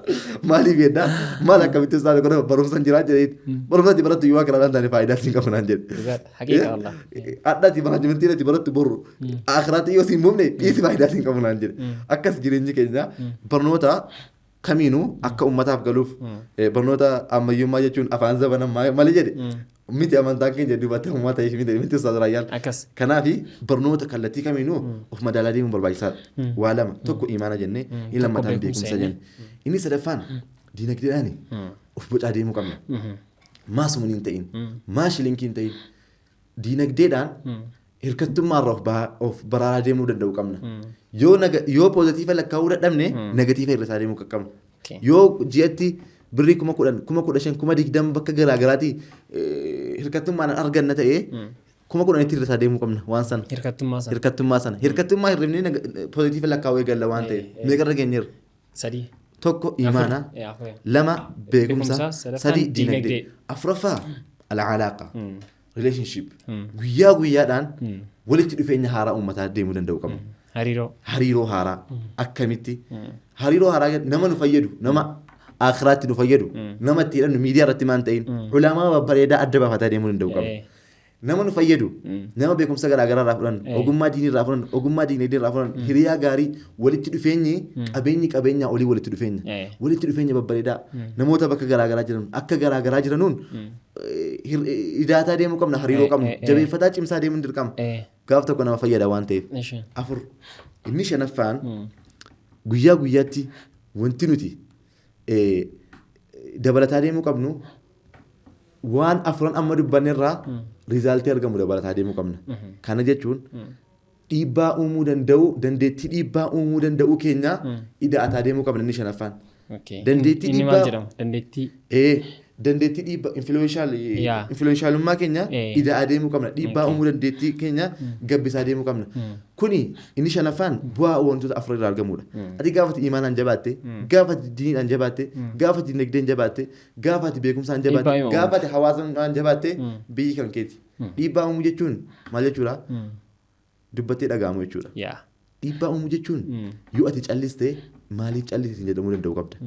Speaker 1: Maaliif jedhaa maal akkamitti Ustaaz godha barumsaan jiraa jedhee barumsaatti barattu yoo akiraadhaan taane faayidaa siin qabu naan jedhe. Addaatti manaajimentiirratti barattu borru akiraatti yoo siin buufne dhiisi faayidaa siin qabu naan jedhe. Akkas jireenyi keenya barnoota kamiinuu akka ummataaf galuuf barnoota ammayyummaa jechuun afaan zabana malee jedhe. Miti amantaan keenya duubatti uummata ta'ee miti Ustaaz Raayyaan. Kanaaf barnoota kallattii kamiinuu of madaalaa deemuun barbaachisaadha. Waa lama tokko imaana jennee inni lammataan beekumsa jenne. Inni sadaffaan diinagdeedhaan of bocaa deemuu qabna. Maa sumuun hin ta'in maa shilinkii hin ta'in diinagdeedhaan hirkattummaarraa of baraaraa deemuu danda'u qabna. Yoo poozitiifa lakkaa'uu dadhabne negatiifa irra isaa deemuu qabna. Yoo ji'atti birrii 10,000 15,000 20,000 bakka garaagaraatti hirkattummaan arganna ta'ee 10,000 irra isaa deemuu qabna waan sana. Hirkattummaa sana. Hirkattummaa hirribnee poozitiifa lakkaa'uu eegalla waan ta'e meeqarra geenyeerra.
Speaker 2: Sadii.
Speaker 1: Tokko imaana lama beekumsa sadii diinagdee afuraffaa alaalaaqa relationship guyyaa guyyaadhaan walitti dhufeenya haaraa uummataa deemuu danda'u qabna. Hariiroo haaraa akkamitti hariiroo haaraa nama nu fayyadu nama akhiraatti nu fayyadu nama itti hidhannu miidiyaa irratti maan ta'in ulamaa babbareedaa adda baafataa deemuu danda'u qabna. Nama nu fayyadu nama beekumsa garaagaraa irraa fudhan ogummaa diinii irraa fudhan ogummaa diinagdee irraa fudhan hiriyaa gaarii walitti dhufeenyi qabeenyaa olii walitti dhufeenya babbareedaa namoota bakka garaagaraa jiran akka garaagaraa jiranuun idaataa deemuu qabna hariiroo qabna jabeeffataa cimsaa deemuun dirqama gaaf tokko nama fayyada waan ta'eef. Afur inni shanaffaan guyyaa guyyaatti wanti nuti dabalataa deemuu qabnu waan afuran amma dubbanneerraa rizaaltii argamu dabalataa deemuu qabna. Kana jechuun dhiibbaa uumuu danda'u dandeettii dhiibbaa uumuu danda'u keenya ida'ataa deemuu qabna inni shanaffaan. Dandeettii dhiibbaa influenshaalummaa keenya ida'aa deemuu qabna. Dhiibbaa uumuu dandeettii keenya gabbisaa deemuu qabna. Kuni inni shanaffaan bu'aa wantoota afur irraa argamudha. Ati gaafati imaanaan jabaatte, gaafati diinaan jabaatte, gaafati dinagdeen jabaatte, gaafati beekumsaan jabaatte, gaafati hawaasummaan jabaatte biyyi kan keeti. Dhiibbaa uumuu jechuun maal jechuudha? Dubbattee dhaga'amu jechuudha. Dhiibbaa uumuu jechuun yoo ati calliste maaliif calliste jedhamuu danda'u qabda.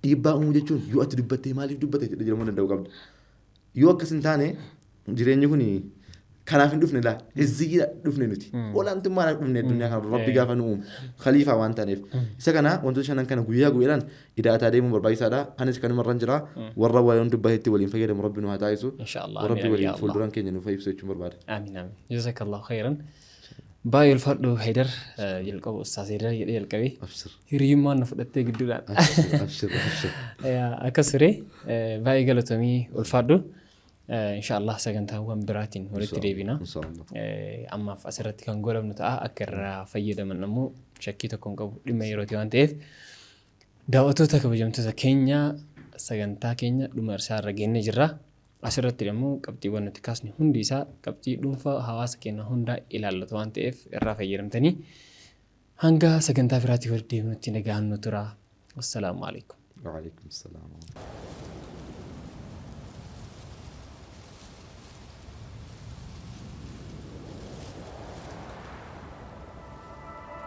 Speaker 1: Dhiibbaa uumuu jechuun yoo ati dubbattee maaliif dubbatte jedhamuu danda'u qabda. Yoo akkas hin taane jireenyi kun kanaaf hin dhufne laa hizziidha dhufne nuti olaantummaan dhufne addunyaa kana rabbi gaafa nu uumu khaliifaa waan taaneef isa kana wantoota shanan kana guyyaa guyyaadhaan ida'ataa deemuun barbaachisaadha. Anis kanumarran jira warra waan dubbatetti waliin fayyadamu rabbi nu haa taasisu rabbi waliin fuulduraan keenya nuuf ibsu jechuun barbaada.
Speaker 2: Amiin amiin jazakallahu khairan. Baay'ee ulfaadhu Haydar jalqaba Ustaaz Haydar jedhee jalqabee hiriyyummaan na fudhattee gidduudhaan akkas ture baay'ee galatamii ulfaadhu. Inshallah sagantaawwan biraatiin walitti deebina. Ammaaf asirratti kan godhamnu ta'a akka irraa fayyadaman ammoo shakkii tokko hin qabu dhimma yerooti waan ta'eef daawwattoota kabajamtoota keenya sagantaa keenya dhuma irraa geennee jirra. Asirratti immoo qabxiiwwan nuti kaasne hundi isaa qabxii dhuunfaa hawaasa keenya hundaa ilaallatu waan ta'eef irraa fayyadamtanii hanga sagantaa biraatti walitti deebinutti nagaan nu tura. Wassalaamu alaikum.
Speaker 1: Wa alaikum salaam.